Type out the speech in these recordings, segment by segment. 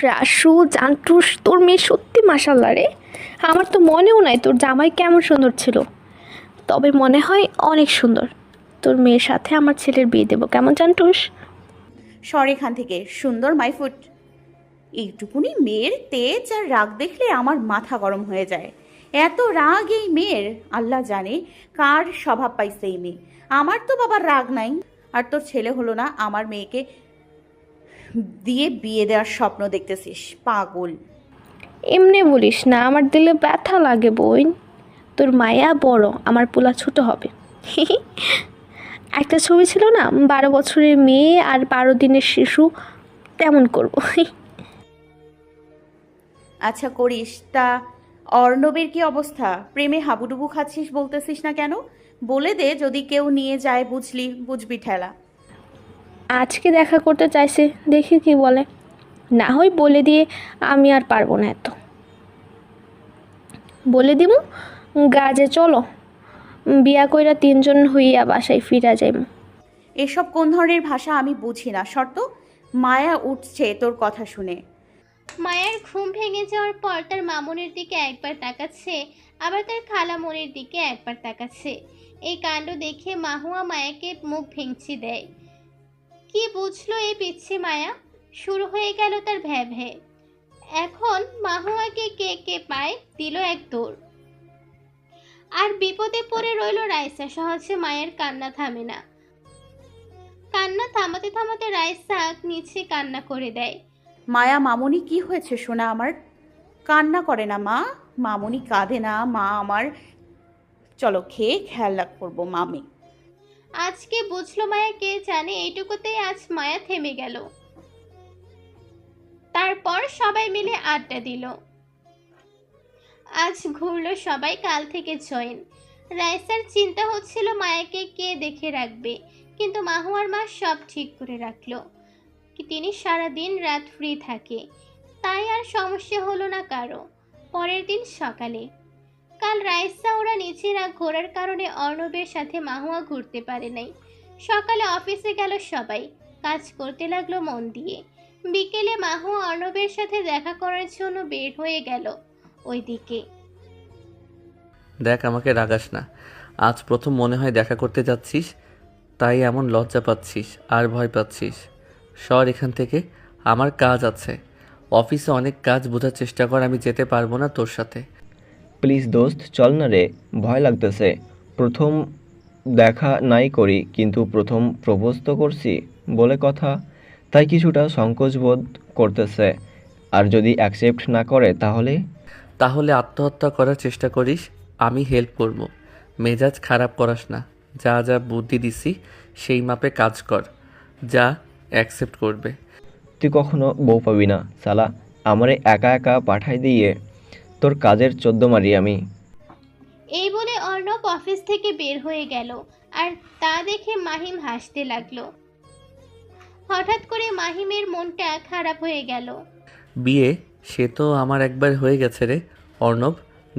রাসু জান্টুস, তোর মেয়ে সত্যি মাশাল্লাহ রে। আমার তো মনেও নাই তোর জামাই কেমন সুন্দর ছিল, তবে মনে হয় অনেক সুন্দর। তোর মেয়ের সাথে আমার ছেলের বিয়ে দেবো, কেমন জান্টুস? সর এখান থেকে সুন্দর মাইফুট। এইটুকুনি মেয়ের তেজ আর রাগ দেখলে আমার মাথা গরম হয়ে যায়। এত রাগ এই মেয়ের, আল্লাহ জানে কার স্বভাব পাইছে এই মেয়ে। আমার তো বাবার রাগ নাই, আর তোর ছেলে হলো না আমার মেয়েকে দিয়ে বিয়ে দেওয়ার স্বপ্ন দেখতেছিস, পাগল। এমনি বলিস না, আমার দিলে ব্যথা লাগে বোন। তোর মায়া বড়, আমার পোলা ছোট হবে। একটা ছবি ছিল না, 12 বছরের মেয়ে আর 12 দিনের শিশু, তেমন করবো। আচ্ছা করিস তা। অর্ণবের কি অবস্থা? প্রেমে হাবুডুবু খাচ্ছিস বলতেছিস না কেন? বলে দে, যদি কেউ নিয়ে যায় বুঝবি ঠেলা। আজকে দেখা করতে চাইছে, দেখি কি বলে। না হয় বলে দিয়ে আমি আর পারবো না এত। বলে দিব গাজে চলো, বিয়া কইরা 3জন হইয়া বাসায় ফিরা যাইম। এসব কোন ধরনের ভাষা আমি বুঝি না, শর্ত। মায়া উঠছে তোর কথা শুনে। মায়ের ঘুম ভেঙে যাওয়ার পর তার মামুনের দিকে একবার তাকাচ্ছে, আবার তার খালামণির দিকে একবার তাকাচ্ছে। এই কাণ্ড দেখে মাহুয়া মায়াকে মুখ ভেঙচি দেয়। কি বুঝলো এই পিচ্ছি মায়া? শুরু হয়ে গেল তার ভ্যা ভ্যা। এখন মাহুয়াকে কে কে পায়, দিল এক দৌড়। আর বিপদে পড়ে রইল রাইসা। সহজে মায়ের কান্না থামে না। কান্না থামাতে থামাতে রাইসা নিচে কান্না করে দেয়। মায়া, মামুনি কি হয়েছে সোনা আমার? কান্না করে না মা, মামুনি কাঁদে না মা আমার। চলো খেয়ে খেয়াল করবো মামি। আজকে বুঝলো মায়া কে জানে, এইটুকুতেই আজ মায়া থেমে গেল। তারপর সবাই মিলে আড্ডা দিল। আজ ঘুরলো সবাই, কাল থেকে জয়েন। রাইসার চিন্তা হচ্ছিল মায়াকে কে দেখে রাখবে, কিন্তু মাহুয়ার মা সব ঠিক করে রাখলো। কি তিনি সারা দিন রাত ফ্রি থাকে, তাই আর সমস্যা হলো না কারো। পরের দিন সকালে, কাল রাইসা ওরা নিজেরা ঘোরার কারণে অর্ণবের সাথে মাহুয়া ঘুরতে পারে নাই। সকালে অফিসে গেল সবাই, কাজ করতে লাগলো মন দিয়ে। বিকেলে মাহুয়া অর্ণবের সাথে দেখা করার জন্য বের হয়ে গেল ওইদিকে। দেখ, আমাকে রাগাস না। আজ প্রথম মনে হয় দেখা করতে যাচ্ছিস, তাই এমন লজ্জা পাচ্ছিস আর ভয় পাচ্ছিস। সর এখান থেকে, আমার কাজ আছে। অফিসে অনেক কাজ, বোঝার চেষ্টা কর, আমি যেতে পারবো না তোর সাথে। প্লিজ দোস্ত চল না রে, ভয় লাগতেছে। প্রথম দেখা নাই করি, কিন্তু প্রথম প্রপোজ তো করছি বলে কথা, তাই কিছুটা সংকোচ বোধ করতেছে। আর যদি অ্যাকসেপ্ট না করে তাহলে? তাহলে আত্মহত্যা করার চেষ্টা করিস, আমি হেল্প করব। মেজাজ খারাপ করাস না। যা যা বুদ্ধি দিছি সেই মাপে কাজ কর, যা অ্যাকসেপ্ট করবে। তুই কখনো বউ পাবি না সালা, আমারে একা একা পাঠাই দিয়ে তোর কাজের চোদ্দ মারি আমি। এই বলে অর্ণব অফিস থেকে বের হয়ে গেল, আর তা দেখে মাহিম হাসতে লাগলো। হঠাৎ করে মাহিমের মনটা খারাপ হয়ে গেল। বিয়ে সে তো আমার একবার হয়ে গেছে রে অর্ণব।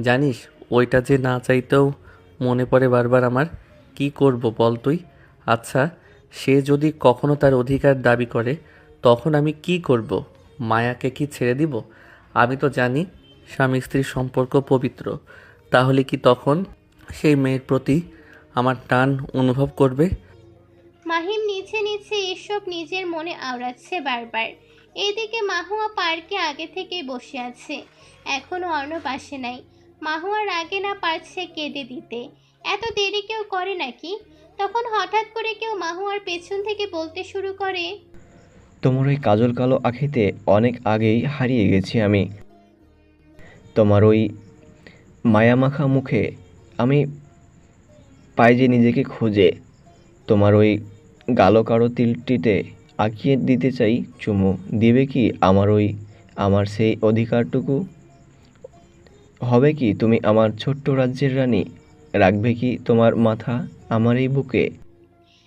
জানিস ওইটা যে না চাইতেও মনে পড়ে বারবার আমার। কি করব বল তুই? আচ্ছা, সে যদি কখনো তার অধিকার দাবি করে তখন আমি কি করব? মায়াকে কি ছেড়ে দিব? আমি তো জানি স্বামী স্ত্রীর সম্পর্ক পবিত্র। তাহলে কি তখন সেই মেয়ের প্রতি আমার টান অনুভব করবে? মাহিম নিচে নিচে এসব নিজের মনে আওড়াচ্ছে বারবার। এইদিকে মাহুয়া পার্কে আগে থেকেই বসে আছে, এখনো অর্ণব আসে নাই। মাহুয়া রাগে না পারছে কেঁদে দিতে। এত দেরি কেউ করে নাকি? তখন হঠাৎ করে কেউ মাহুয়ার পেছন থেকে বলতে শুরু করে, তোমার ওই কাজল কালো আখিতে অনেক আগেই হারিয়ে গেছি আমি। তোমার ওই মায়ামাখা মুখে আমি পাই যে নিজেকে খুঁজে। তোমার ওই গালো কারো তিলটিতে আঁকিয়ে দিতে চাই চুমু। দিবে কি আমার সেই অধিকারটুকু? হবে কি তুমি আমার ছোট্ট রাজ্যের রানী? রাখবে কি তোমার মাথা আমার এই বুকে?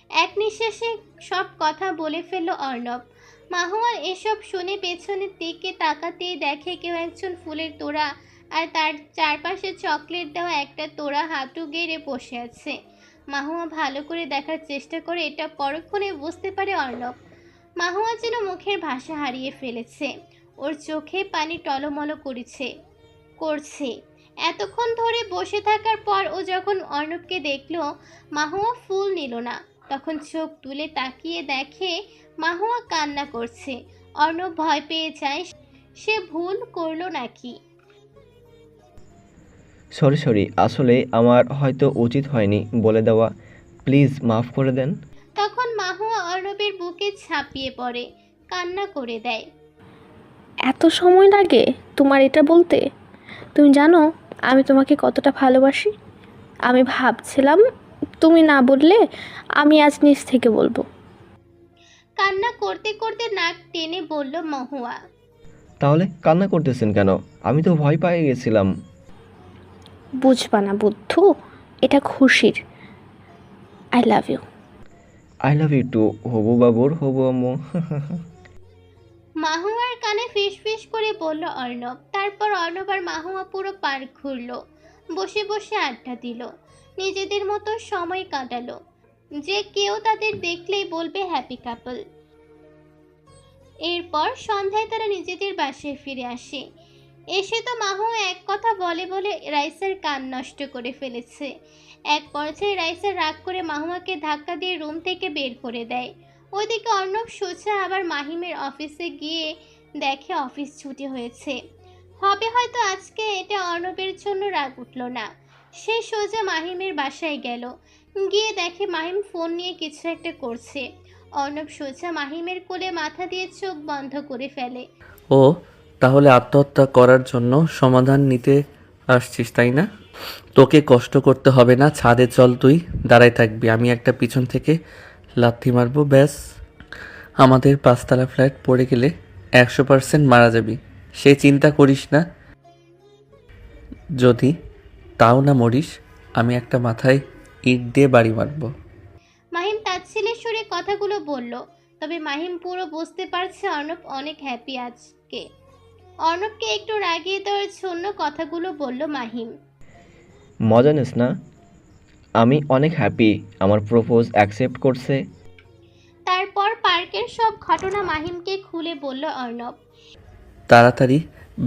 এক নিঃশ্বাসে সব কথা বলে ফেলল অর্ণব। মাহুয়ার এসব শুনে পেছনের দিকে তাকাতেই দেখে কেউ একজন ফুলের তোড়া আর তার চারপাশে চকলেট দেওয়া একটা তোড়া হাঁটু গেড়ে বসে আছে। মাহুয়া ভালো করে দেখার চেষ্টা করে এটা পরক্ষণে বুঝতে পারে অর্ণব। মাহুয়া যেন মুখের ভাষা হারিয়ে ফেলেছে। ওর চোখে পানি টলমল করছে। এতক্ষণ ধরে বসে থাকার পর ও যখন অর্ণবকে দেখলো মাহুয়া ফুল নিল না, তখন চোখ তুলে তাকিয়ে দেখে মাহুয়া কান্না করছে। অর্ণব ভয় পেয়ে যায় সে ভুল করলো নাকি। সরি আসলে আমার হয়তো উচিত হয়নি বলে দেওয়া, প্লিজ মাফ করে দেন। তখন মাহুয়া অর্ণবের বুকে ঝাঁপিয়ে পড়ে, কান্না করে দেয়। এত সময় লাগে তোমার এটা বলতে? তুমি জানো আমি তোমাকে কতটা ভালোবাসি? আমি ভাবছিলাম তুমি না বললে আমি আজ নিজ থেকে বলবো। কান্না করতে করতে নাক টেনে বলল মহুয়া। তাহলে কান্না করতেছেন কেন? আমি তো ভয় পেয়ে গেছিলাম। বুঝবা না বুদ্ধু, এটা খুশির। I love you. I love you too, হবু বাবুর হবু আম্মু। মাহুয়ার কানে ফিস ফিস করে বলল অর্ণব। তারপর অর্ণব আর মাহুয়া পুরো পার্ক ঘুরলো, বসে বসে আড্ডা দিল, নিজেদের মতো সময় কাটালো। যে কেউ তাদের দেখলেই বলবে হ্যাপি কাপল। এরপর সন্ধ্যায় তারা নিজেদের বাসায় ফিরে আসে। এসে তো মাহুয়া এক কথা বলে বলে রাইসার কান নষ্ট করে ফেলেছে। এক পর্যায়ে রাইসা রাগ করে মাহুয়াকে ধাক্কা দিয়ে রুম থেকে বের করে দেয়। ওইদিকে অর্ণব সোজা আবার মাহিমের অফিসে গিয়ে দেখে অফিস ছুটি হয়েছে। হবে হয়তো আজকে, এটা অর্ণবের জন্য রাগ উঠল না। সে সোজা মাহিমের বাসায় গেল, গিয়ে দেখে মাহিম ফোন নিয়ে কিছু একটা করছে। অর্ণব সোজা মাহিমের কোলে মাথা দিয়ে চোখ বন্ধ করে ফেলে। ও তাহলে আত্মহত্যা করার জন্য সমাধান নিতে আসছিস তাই না? তোকে কষ্ট করতে হবে না, ছাদে চল, তুই দাঁড়ায় থাকবি, আমি একটা পিছন থেকে লাথি মারবো, ব্যাস। আমাদের 5তলা ফ্ল্যাট পড়ে গেলে 100% মারা যাবি, সে চিন্তা করিস না। যদি তাও না মরিস, আমি একটা মাথায় ইট দিয়ে বাড়ি মারবো। মাহিম তাচ্ছিলের সুরে কথাগুলো বলল, তবে মাহিম পুরো বুঝতে পারছে অর্ণব অনেক হ্যাপি আজকে। অর্ণবকে একটু রাগিয়ে দেওয়ার জন্য কথাগুলো বলল মাহিম। মজা নিস না, আমি অনেক হ্যাপি আমার প্রপোজ অ্যাকসেপ্ট করছে। তারপর পার্কের সব ঘটনা মাহিমকে খুলে বলল অর্ণব। তাড়াতাড়ি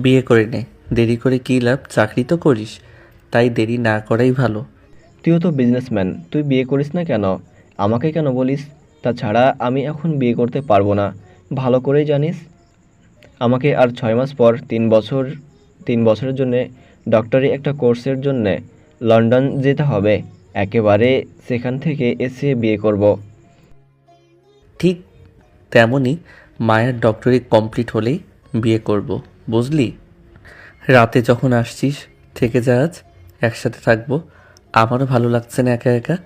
বিয়ে করে নে, দেরি করে কী লাভ, চাকরি তো করিস, তাই দেরি না করাই ভালো। তুইও তো বিজনেসম্যান, তুই বিয়ে করিস না কেন? আমাকে কেন বলিস? তাছাড়া আমি এখন বিয়ে করতে পারবো না, ভালো করেই জানিস। আমাকে আর 6 মাস পর 3 বছরের জন্যে ডক্টরি একটা কোর্সের জন্যে লন্ডন যেতে হবে, একেবারে সেখান থেকে এসে বিয়ে করব। ঠিক তেমনই মায়ের ডক্টরি কমপ্লিট হলেই বিয়ে করব, বুঝলি? রাতে যখন আসছিস থেকে যা, আজ একসাথে থাকবো, আমারও ভালো লাগছে না একা একা।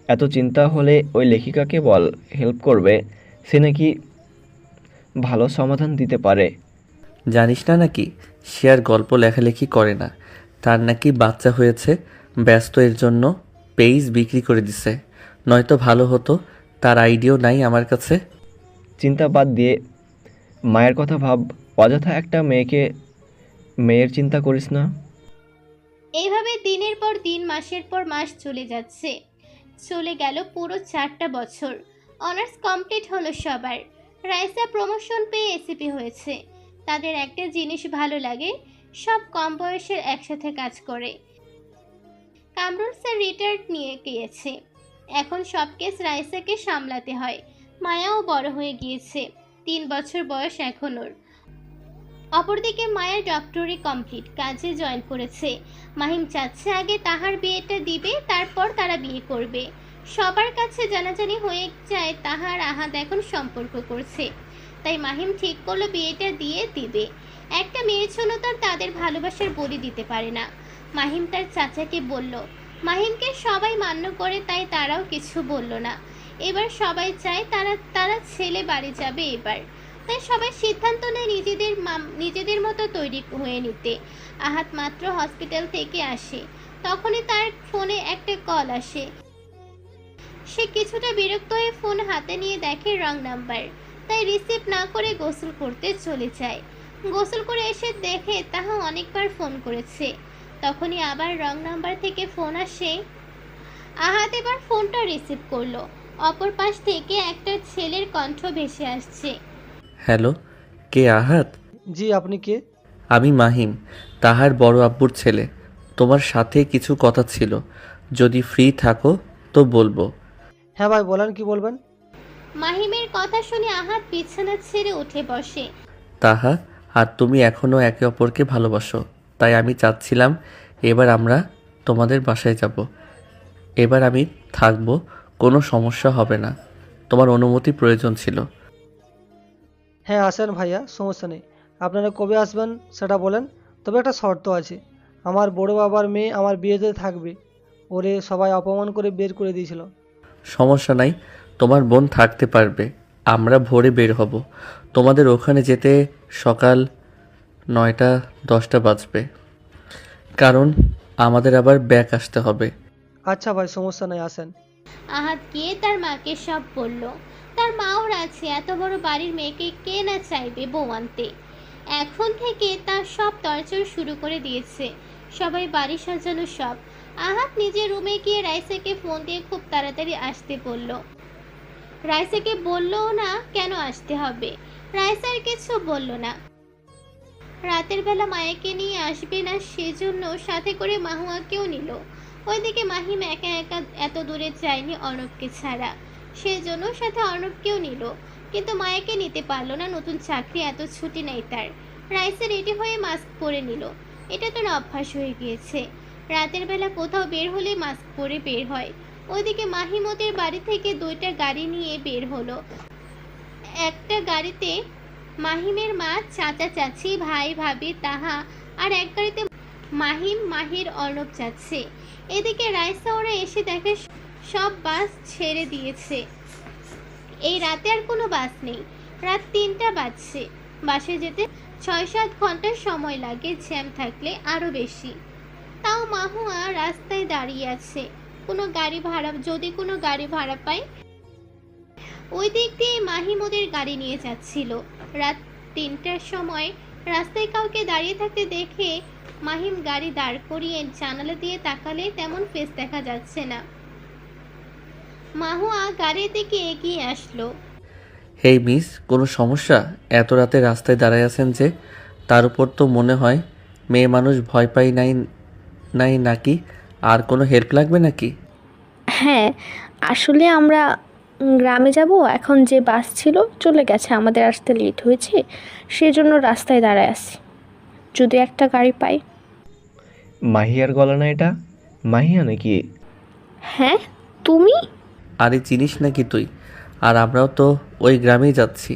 এত চিন্তা হলে ওই লেখিকাকে বল, হেল্প করবে, সে নাকি ভালো সমাধান দিতে পারে। জানিস না নাকি সে আর গল্প লেখালেখি করে না, তার নাকি বাচ্চা হয়েছে, ব্যস্ত, এর জন্য পেজ বিক্রি করে দিছে। নয়তো ভালো হতো, তার আইডিয়াও নাই আমার কাছে। চিন্তা বাদ দিয়ে মায়ের কথা ভাব, অযথা একটা মেয়ের চিন্তা করিস না। এইভাবে দিনের পর দিন, মাসের পর মাস চলে যাচ্ছে। চলে গেল পুরো 4টা বছর। অনার্স কমপ্লিট হলো সবার। রাইসা প্রমোশন পেয়ে এসিপি হয়েছে। তাদের একটা জিনিস ভালো লাগে, সব কম বয়সের একসাথে কাজ করে। কামরুল স্যার রিটায়ার্ড নিয়ে গিয়েছে, এখন সব কেস রাইসাকে সামলাতে হয়। মায়াও বড় হয়ে গিয়েছে, 3 বছর বয়স এখন ওর। অপরদিকে মায়ের ডক্টরি কমপ্লিট, কাজে জয়েন করেছে। মাহিম চাচ্ছে আগে তাহার বিয়েটা দিবে, তারপর তারা বিয়ে করবে। সবার কাছে জানাজানি হয়ে যায় তাহার আহাদ এখন সম্পর্ক করছে, তাই মাহিম ঠিক করলো বিয়েটা দিয়ে দিবে। একটা মেয়ের জন্য তাদের ভালোবাসার বলি দিতে পারে না। মাহিম তার চাচাকে বলল, মাহিমকে সবাই মান্য করে, তাই তারাও কিছু বলল না। এবার সবাই চায় তারা ছেলে বাড়ি যাবে এবার, তাই সবাই সিদ্ধান্ত নেয় নিজেদের মতো তৈরি হয়ে নিতে। আহাত মাত্র হসপিটাল থেকে আসে, তখনই তার ফোনে একটা কল আসে। সে কিছুটা বিরক্ত হয়ে ফোন হাতে নিয়ে দেখে রং নাম্বার, তাই রিসিভ না করে গোসল করতে চলে যায়। গোসল করে এসে দেখে তাহা অনেকবার ফোন করেছে, তখনই আবার রং নাম্বার থেকে ফোন আসে। আহাত এবার ফোনটা রিসিভ করলো। অপর পাশ থেকে একটা ছেলের কণ্ঠ ভেসে আসছে। হ্যালো, কে আহাত? জি, আপনি কে? আমি মাহিম, তাহার বড় আব্বুর ছেলে। তোমার সাথে কিছু কথা ছিল, যদি ফ্রি থাকো তো বলবো। হ্যাঁ ভাই, বলেন কি বলবেন। মাহিমের কথা শুনে আহাত বিছানা ছেড়ে উঠে বসে। তাহা, আর তুমি এখনও একে অপরকে ভালোবাসো, তাই আমি চাচ্ছিলাম এবার আমরা তোমাদের বাসায় যাব। এবার আমি থাকবো, কোনো সমস্যা হবে না। তোমার অনুমতি প্রয়োজন ছিল। হ্যাঁ আসেন ভাইয়া, সমস্যা নেই। আপনারা কবে আসবেন সেটা বলেন। তবে একটা শর্ত আছে, আমার বড় বাবার মেয়ে আমার বিয়েতে থাকবে। ওরে সবাই অপমান করে বের করে দিয়েছিল। সমস্যা নাই, তোমার বোন থাকতে পারবে। আমরা ভোরে বের হব। তোমাদের ওখানে যেতে সকাল 9টা-10টা বাজবে, কারণ আমাদের আবার ব্যাক আসতে হবে। আচ্ছা ভাই, সমস্যা নেই, আসেন। আহাত গিয়ে তার মাকে সব বলল। তার মাও রাজি, এত বড় বাড়ির মেয়েকে কে না চাইবে বউ আনতে। এখন থেকে তার সব তরজোর শুরু করে দিয়েছে, সবাই বাড়ি সাজানো সব। আহাত নিজের রুমে গিয়ে রাইসাকে ফোন দিয়ে খুব তাড়াতাড়ি আসতে বলল। রাইসাকে বললও না কেন আসতে হবে। রাইসার কিছু বলল না। রাতের বেলা মায়াকে নিয়ে আসবে না সেজন্য সাথে করে মাহুয়াকেও নিল। ওইদিকে মাহিম একা একা এত দূরে যায়নি অর্ণবকে ছাড়া, সেজন্য সাথে অর্ণবকেও নিল। কিন্তু মায়াকে নিতে পারলো না, নতুন চাকরি, এত ছুটি নেই তার। রাইসা রেডি হয়ে মাস্ক পরে নিল। এটা তোর অভ্যাস হয়ে গিয়েছে, রাতের বেলা কোথাও বের হলে মাস্ক পরে বের হয়। ওইদিকে মাহিমদের বাড়ি থেকে 2টা গাড়ি নিয়ে বের হলো। একটা গাড়িতে মাহিমের মা, চাচা চাচি, ভাই ভাবি তাহা, আর এক গাড়িতে মাহিম, মাহির, অর্ণব যাচ্ছে। এদিকে রাইসা ওরা এসে দেখে সব বাস ছেড়ে দিয়েছে। এই রাতে আর কোনো বাস নেই। রাত 3টা বাজছে। বাসে যেতে 6-7 ঘন্টা সময় লাগে, জ্যাম থাকলে আরও বেশি। তাও মাহুয়া রাস্তায় দাঁড়িয়ে আছে, যদি কোনো গাড়ি ভাড়া পায়। ওই দিক দিয়ে মাহিম ওদের গাড়ি নিয়ে যাচ্ছিল। রাত 3টার সময় রাস্তায় কাউকে দাঁড়িয়ে থাকতে দেখে মাহিম গাড়ি দাঁড় করিয়ে জানালা দিয়ে তাকালে তেমন ফেস দেখা যাচ্ছে না। মাহুয়া গাড়ির দিকে এগিয়ে আসলো। হেই মিস, কোনো সমস্যা? এত রাতে রাস্তায় দাঁড়ায় আছেন যে? তার উপর তো মনে হয় মেয়ে মানুষ ভয় পাই নাই নাই নাকি? আর কোনো হেল্প লাগবে নাকি? হ্যাঁ, আসলে আমরা গ্রামে যাব। এখন যে বাস ছিল চলে গেছে, আমাদের আসতে লেট হয়েছে, সেজন্য রাস্তায় দাঁড়ায় আছি, যদি একটা গাড়ি পাই। মাহিয়ার গলা না এটা? মাহিয়া নাকি? হ্যাঁ, তুমি? আরে চিনিস নাকি তুই? আর আমরাও তো ওই গ্রামেই যাচ্ছি।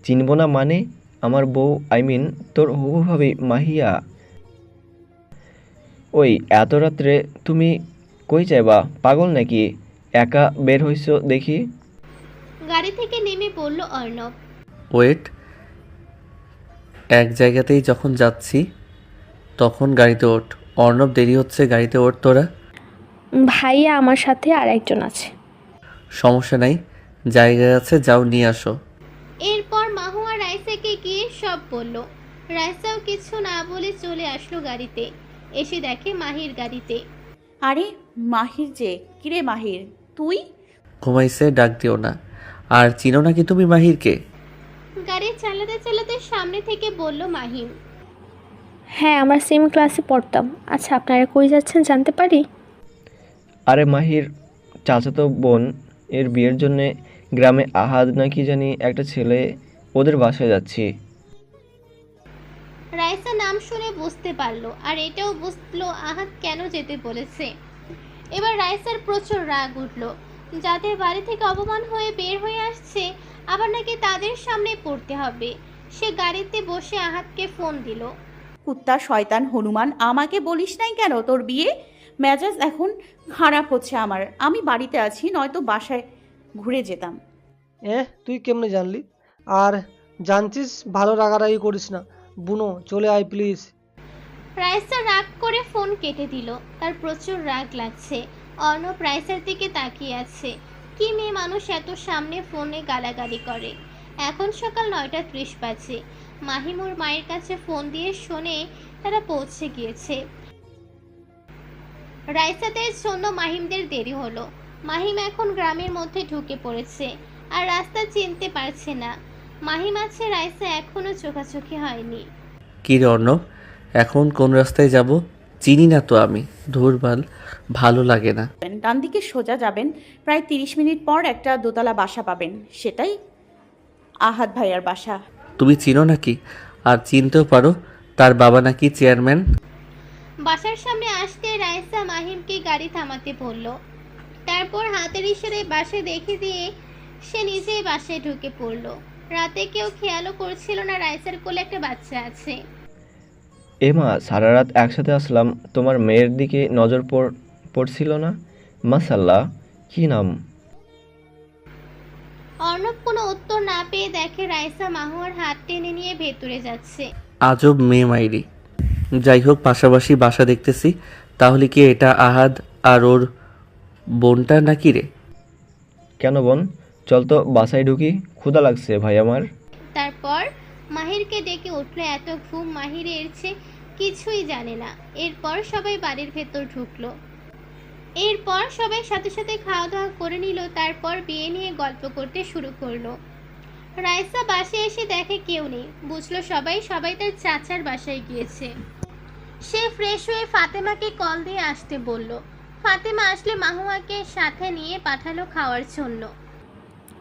চিনব না মানে? আমার বউ, আই মিন তোর হবু ভাবি মাহিয়া। ওই এত রাত্রে তুমি কই যাইবা? পাগল নাকি? একা বের হইছো দেখি। গাড়ি থেকে নেমে বলল অর্ণব। ওয়েট, এক জায়গাতেই যখন যাচ্ছি তখন গাড়িতে ওঠ। অর্ণব, দেরি হচ্ছে, গাড়িতে ওঠ তোরা। ভাইয়া আমার সাথে আর একজন আছে। সমস্যা নাই, জায়গা আছে, যাও নিয়ে আসো। এরপর মাহুয়া রাইসাকে গিয়ে সব বলল। রাইসাও কিছু না বলে চলে আসলো গাড়িতে। এসে দেখে মাহির গাড়িতে। আরে মাহির যে, কিরে মাহির তুই? ঘুমাইছে, ডাক দিও না। আর চিনো নাকি তুমি মাহিরকে? গাড়ি চালাতে চালাতে সামনে থেকে বলল মাহিম। হ্যাঁ, আমরা সেম ক্লাসে পড়তাম। আচ্ছা, আপনারা কই যাচ্ছেন জানতে পারি? আরে মাহির চাচাতো বোন এর বিয়ের জন্যে গ্রামে আহাদ নাকি জানি একটা ছেলে, ওদের বাসায় যাচ্ছি। রাইসা নাম শুনে বুঝতে পারলো, আর এটাও বুঝলো আহাদ কেন যেতে বলেছে। এবার রাইসার প্রচুর রাগ উঠলো। যাদের বাড়ি থেকে অপমান হয়ে বের হয়ে আসছে, আবার নাকি তাদের সামনে পড়তে হবে। সে গাড়িতে বসে আহাদকে ফোন দিল। কুত্তা শয়তান হনুমান, আমাকে বলিস নাই কেন তোর বিয়ে? মেজাজ এখন খারাপ হচ্ছে আমার। আমি বাড়িতে আছি, নয়তো বাসায় ঘুরে যেতাম। তুই কেমনে জানলি? আর জানছিস, ভালো রাগারাগি করিস না। বুনো, চলে আয় প্লিজ। রাইসা রাগ করে ফোন কেটে দিল। তার প্রচুর রাগ লাগছে। অর্ণব রাইসার দিকে তাকিয়ে আছে। কি মেয়ে মানুষ এত সামনে ফোনে গালাগালি করে। এখন সকাল 9টা 30 বাজে। মাহিম ওর মায়ের কাছে ফোন দিয়ে শোনে তারা পৌঁছে গিয়েছে। রাইসাদের জন্য মাহিমদের দেরি হলো। মাহিম এখন গ্রামের মধ্যে ঢুকে পড়েছে আর রাস্তা চিনতে পারছে না। মাহিম আছে, রাইসা এখনো চোখাচোখি হয়নি। কী রে অর্ণব, এখন কোন রাস্তায় যাব? চিনি না তো আমি। ধুরবাল, ভালো লাগে না। ডান দিকে সোজা যাবেন, প্রায় 30 মিনিট পর একটা দোতলা বাসা পাবেন, সেটাই আহাদ ভাইয়ার বাসা। তুমি চিনো নাকি? আর চিনতেও পারো, তার বাবা নাকি চেয়ারম্যান। বাসার সামনে আসতে রাইসা মাহিমকে গাড়ি থামাতে বলল। তারপর হাতের ইশারায় বাসে দেখে দিয়ে সে নিজেই বাসায় ঢুকে পড়ল। রাতে কেউ খেয়ালও করছিল না রাইসার কোলে একটা বাচ্চা আছে। এমা, সারা রাত একসাথে আসলাম, তোমার মেয়ের দিকে নজর পড়ছিল না? মাশাল্লাহ, কি নাম? অর্ণব কোনো উত্তর না পেয়ে দেখে রাইসা মাহুয়ার হাত টেনে নিয়ে ভেতরে যাচ্ছে। আজব মেয়ে মাইরি। যাই হোক, পাশাপাশি বাসা দেখতেছি। তাহলে কি এটা আহাদ আর ওর বোনটা নাকি রে? কেন বোন? চল তো বাসায় ঢুকি, ক্ষুধা লাগছে ভাই আমার। তারপর মাহিরকে ডেকে উঠল। এত ঘুম মাহিরের কিছুই জানে না। এরপর সবাই বাড়ির ভেতর ঢুকলো। এরপর সবাই সাথে সাথে খাওয়া দাওয়া করে নিল। তারপর বিয়ে নিয়ে গল্প করতে শুরু করলো। রাইসা বাসে এসে দেখে কেউ নেই। বুঝলো সবাই তার চাচার বাসায় গিয়েছে। সে ফ্রেশ হয়ে ফাতেমাকে কল দিয়ে আসতে বলল। ফাতেমা আসলে মাহুয়াকে সাথে নিয়ে পাঠালো খাওয়ার জন্য।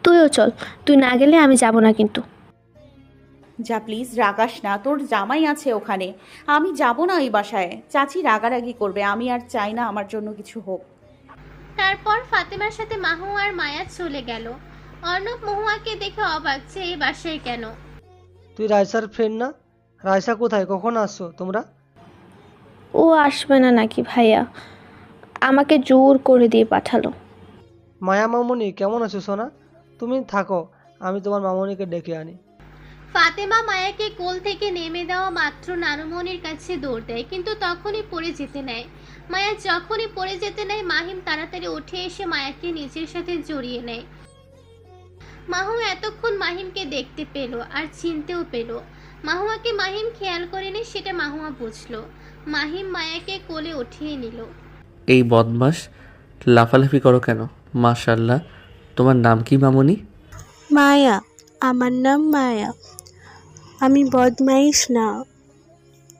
তুইও চল, তুই না গেলে আমি যাব না কিন্তু। যা প্লিজ, রাগাস না, তোর জামাই আছে ওখানে, আমি যাব না ওই বাসায়। চাচি রাগারাগি করবে, আমি আর চাই না আমার জন্য কিছু হোক। তারপর ফাতেমার সাথে মাহুয়া আর মায়া চলে গেল। অর্ণব মহুয়াকে দেখে অবাক যে এই বাসায় কেন। তুই রাইসার ফ্রেন্ড না? রাইসা কোথায়, কখন আসছো তোমরা? ও আসবে না নাকি ভাইয়া? আমাকে জোর করে দিয়ে পাঠালো। মায়া মামুনি কেমন আছো সোনা? তুমি থাকো, আমি তোমার মামুনিকে ডেকে আনি। ফাতেমা মায়াকে কোল থেকে নেমে দেওয়া মাত্র নানুমণির কাছে দৌড় দেয়, কিন্তু তখনই পড়ে যেতে নেয়। মায়া যখনই পড়ে যেতে নেয় মাহিম তাড়াতাড়ি উঠে এসে মায়াকে নিজের সাথে জড়িয়ে নেয়। মাহু এতক্ষণ মাহিমকে দেখতে পেল আর চিনতেও পেল। মাহুয়াকে মাহিম খেয়াল করেনি, সেটা মাহুয়া বুঝলো। মাহিম মায়াকে কোলে উঠিয়ে নিল। এই বদমাস, লাফালাফি করো কেন? মাশাল্লাহ, তোমার নাম কি মামুনি? মায়া, আমার নাম মায়া। আমি বদমাইশ না,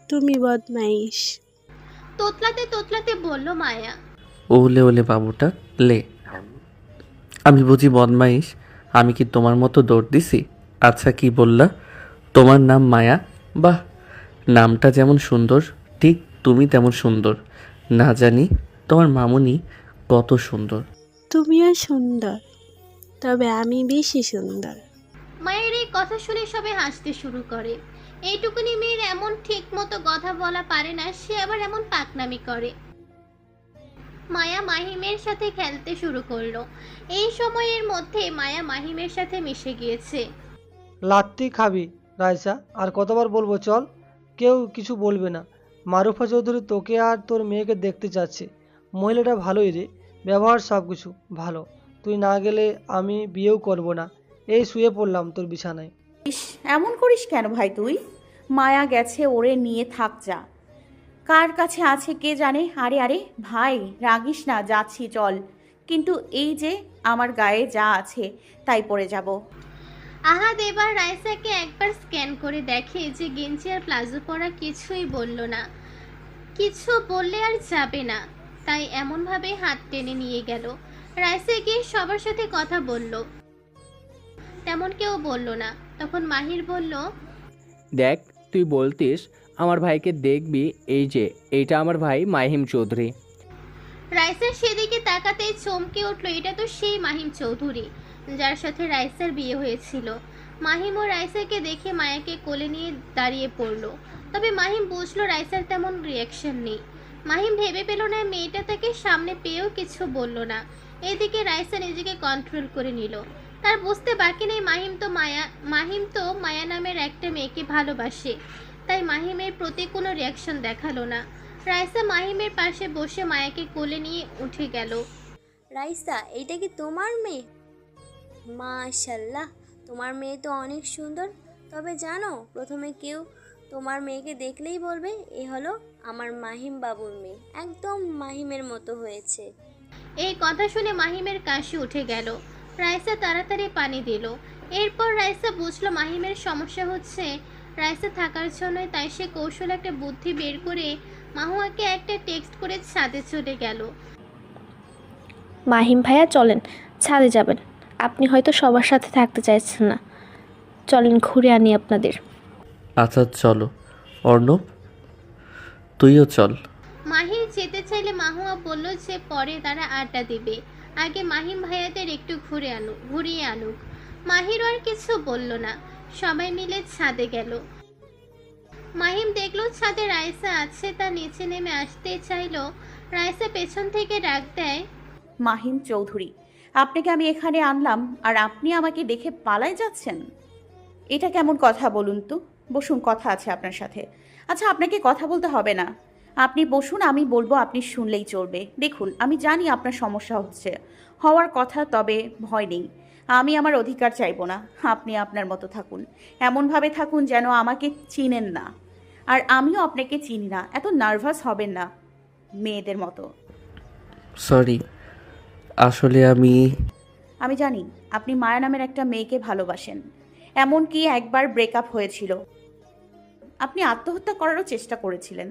তুমি বদমাইশ। তোতলাতে তোতলাতে বলল মায়া। ওলে ওলে বাবুটা, লে। আমি বুঝি বদমাইশ? আমি কি তোমার মতো দৌড় দিছি? আচ্ছা, কি বললা? তোমার নাম মায়া? বাহ, নামটা যেমন সুন্দর ঠিক তুমি তেমন সুন্দর। না জানি তোমার মামুনি কত সুন্দর। তুমিও সুন্দর, তবে আমি বেশি সুন্দর। মায়ের এই কথা শুনে সবাই হাসতে শুরু করে। এইটুকুনি মেয়ের এমন ঠিক মতো কথা বলা পারে না, সে আবার এমন পাকনামি করে। মায়া মাহিমের সাথে খেলতে শুরু করলো। এই সময়ের মধ্যে মায়া মাহিমের সাথে মিশে গিয়েছে। লাত্তি খাবি রাইসা? আর কতবার বলবো চল? কেউ কিছু বলবে না। মারুফা চৌধুরী তোকে আর তোর মেয়েকে দেখতে চাচ্ছে। মহিলাটা ভালোই রে, ব্যবহার সব কিছু ভালো। তুই না গেলে আমি বিয়েও করব না। এই শুয়ে পড়লাম তোর বিছানায়। ইস, এমন করিস কেন ভাই তুই? মায়া গেছে, ওরে নিয়ে থাক যা। কার কাছে আছে কে জানে। আরে আরে ভাই, রাগিস না, যাচ্ছি চল। কিন্তু এই যে আমার গায়ে যা আছে তাই পরে যাব। আহাদ এবার রাইসাকে একবার স্ক্যান করে দেখে যে গেঞ্জি আর প্লাজো পরা কিছুই বলল না। কিছু বললে আর যাবে না, তাই এমনভাবে হাত টেনে নিয়ে গেল। রাইসা গিয়ে সবার সাথে কথা বলল, তেমন কেউ বলল না। তখন মাহির বলল, দেখ, তুই বলতিস আমার ভাইকে দেখবি, এই যে এইটা আমার ভাই মাহিম চৌধুরী। রাইসার সেদিকে তাকাতেই চমকে উঠল। এটা তো সেই মাহিম চৌধুরী যার সাথে রাইসার বিয়ে হয়েছিল। মাহিম ও রাইসাকে দেখে মায়াকে কোলে নিয়ে দাঁড়িয়ে পড়ল। তবে মাহিম বুঝলো রাইসার তেমন রিয়াকশন নেই। মাহিম ভেবে পেল না মেয়েটা তাকে সামনে পেয়েও কিছু বলল না। এদিকে রাইসা নিজেকে কন্ট্রোল করে নিল। তার বুঝতে বাকি নেই মাহিম তো মায়া নামের একটা মেয়েকে ভালোবাসে, তাই মাহিমের প্রতি কোনো রিয়াকশন দেখালো না। রাইসা মাহিমের পাশে বসে মায়াকে কোলে নিয়ে উঠে গেল। রাইসা, এইটা কি তোমার মেয়ে? মাশাল্লাহ, তোমার মেয়ে তো অনেক সুন্দর। তবে জানো, প্রথমে কেউ তোমার মেয়েকে দেখলেই বলবে এ হলো আমার মাহিম বাবুর মেয়ে, একদম মাহিমের মতো হয়েছে। এই কথা শুনে মাহিমের কাশি উঠে গেল। রাইসা তাড়াতাড়ি পানি দিল। এরপর রাইসা বুঝলো মাহিমের সমস্যা হচ্ছে রাইসা থাকার জন্যই, তাই সে কৌশল একটা বুদ্ধি বের করে মাহুয়াকে একটা টেক্সট করে ছাদে চলে গেল। মাহিম ভাইয়া চলেন, ছাদে যাবেন। আপনি হয়তো সবার সাথে থাকতে চাইছেন না, চলেন ঘুরে আনি আপনাদের। আচ্ছা চলো। অর্ণব, তুইও চল। মাহিম যেতে চাইলে মাহুয়া বলল যে পরে তারা আড্ডা দিবে, আগে মাহিম ভাইয়াদের একটু ঘুরিয়ে আনুক। মাহির আর কিছু বলল না, সবাই মিলে ছাদে গেল। মাহিম দেখলো ছাদে রাইসা আছে, তা নিচে নেমে আসতে চাইলো। রাইসা পেছন থেকে ডাক দেয়, মাহিম চৌধুরী, আপনাকে আমি এখানে আনলাম আর আপনি আমাকে দেখে পালাই যাচ্ছেন? এটা কেমন কথা বলুন তো? বসুন, কথা আছে আপনার সাথে। আচ্ছা, আপনাকে কথা বলতে হবে না, আপনি বসুন, আমি বলবো, আপনি শুনলেই চলবে। দেখুন, আমি জানি আপনার সমস্যা হচ্ছে, হওয়ার কথা, তবে ভয় নেই। আমি আমার অধিকার চাইবো না। আপনি আপনার মতো থাকুন, এমনভাবে থাকুন যেন আমাকে চিনেন না, আর আমিও আপনাকে চিনি না। এত নার্ভাস হবেন না মেয়েদের মতো। সরি, আসলে আমি জানি আপনি মায়া নামের একটা মেয়েকে ভালোবাসেন, এমনকি একবার ব্রেকআপ হয়েছিল। আপনি আত্মহত্যা করারও চেষ্টা করেছিলেন,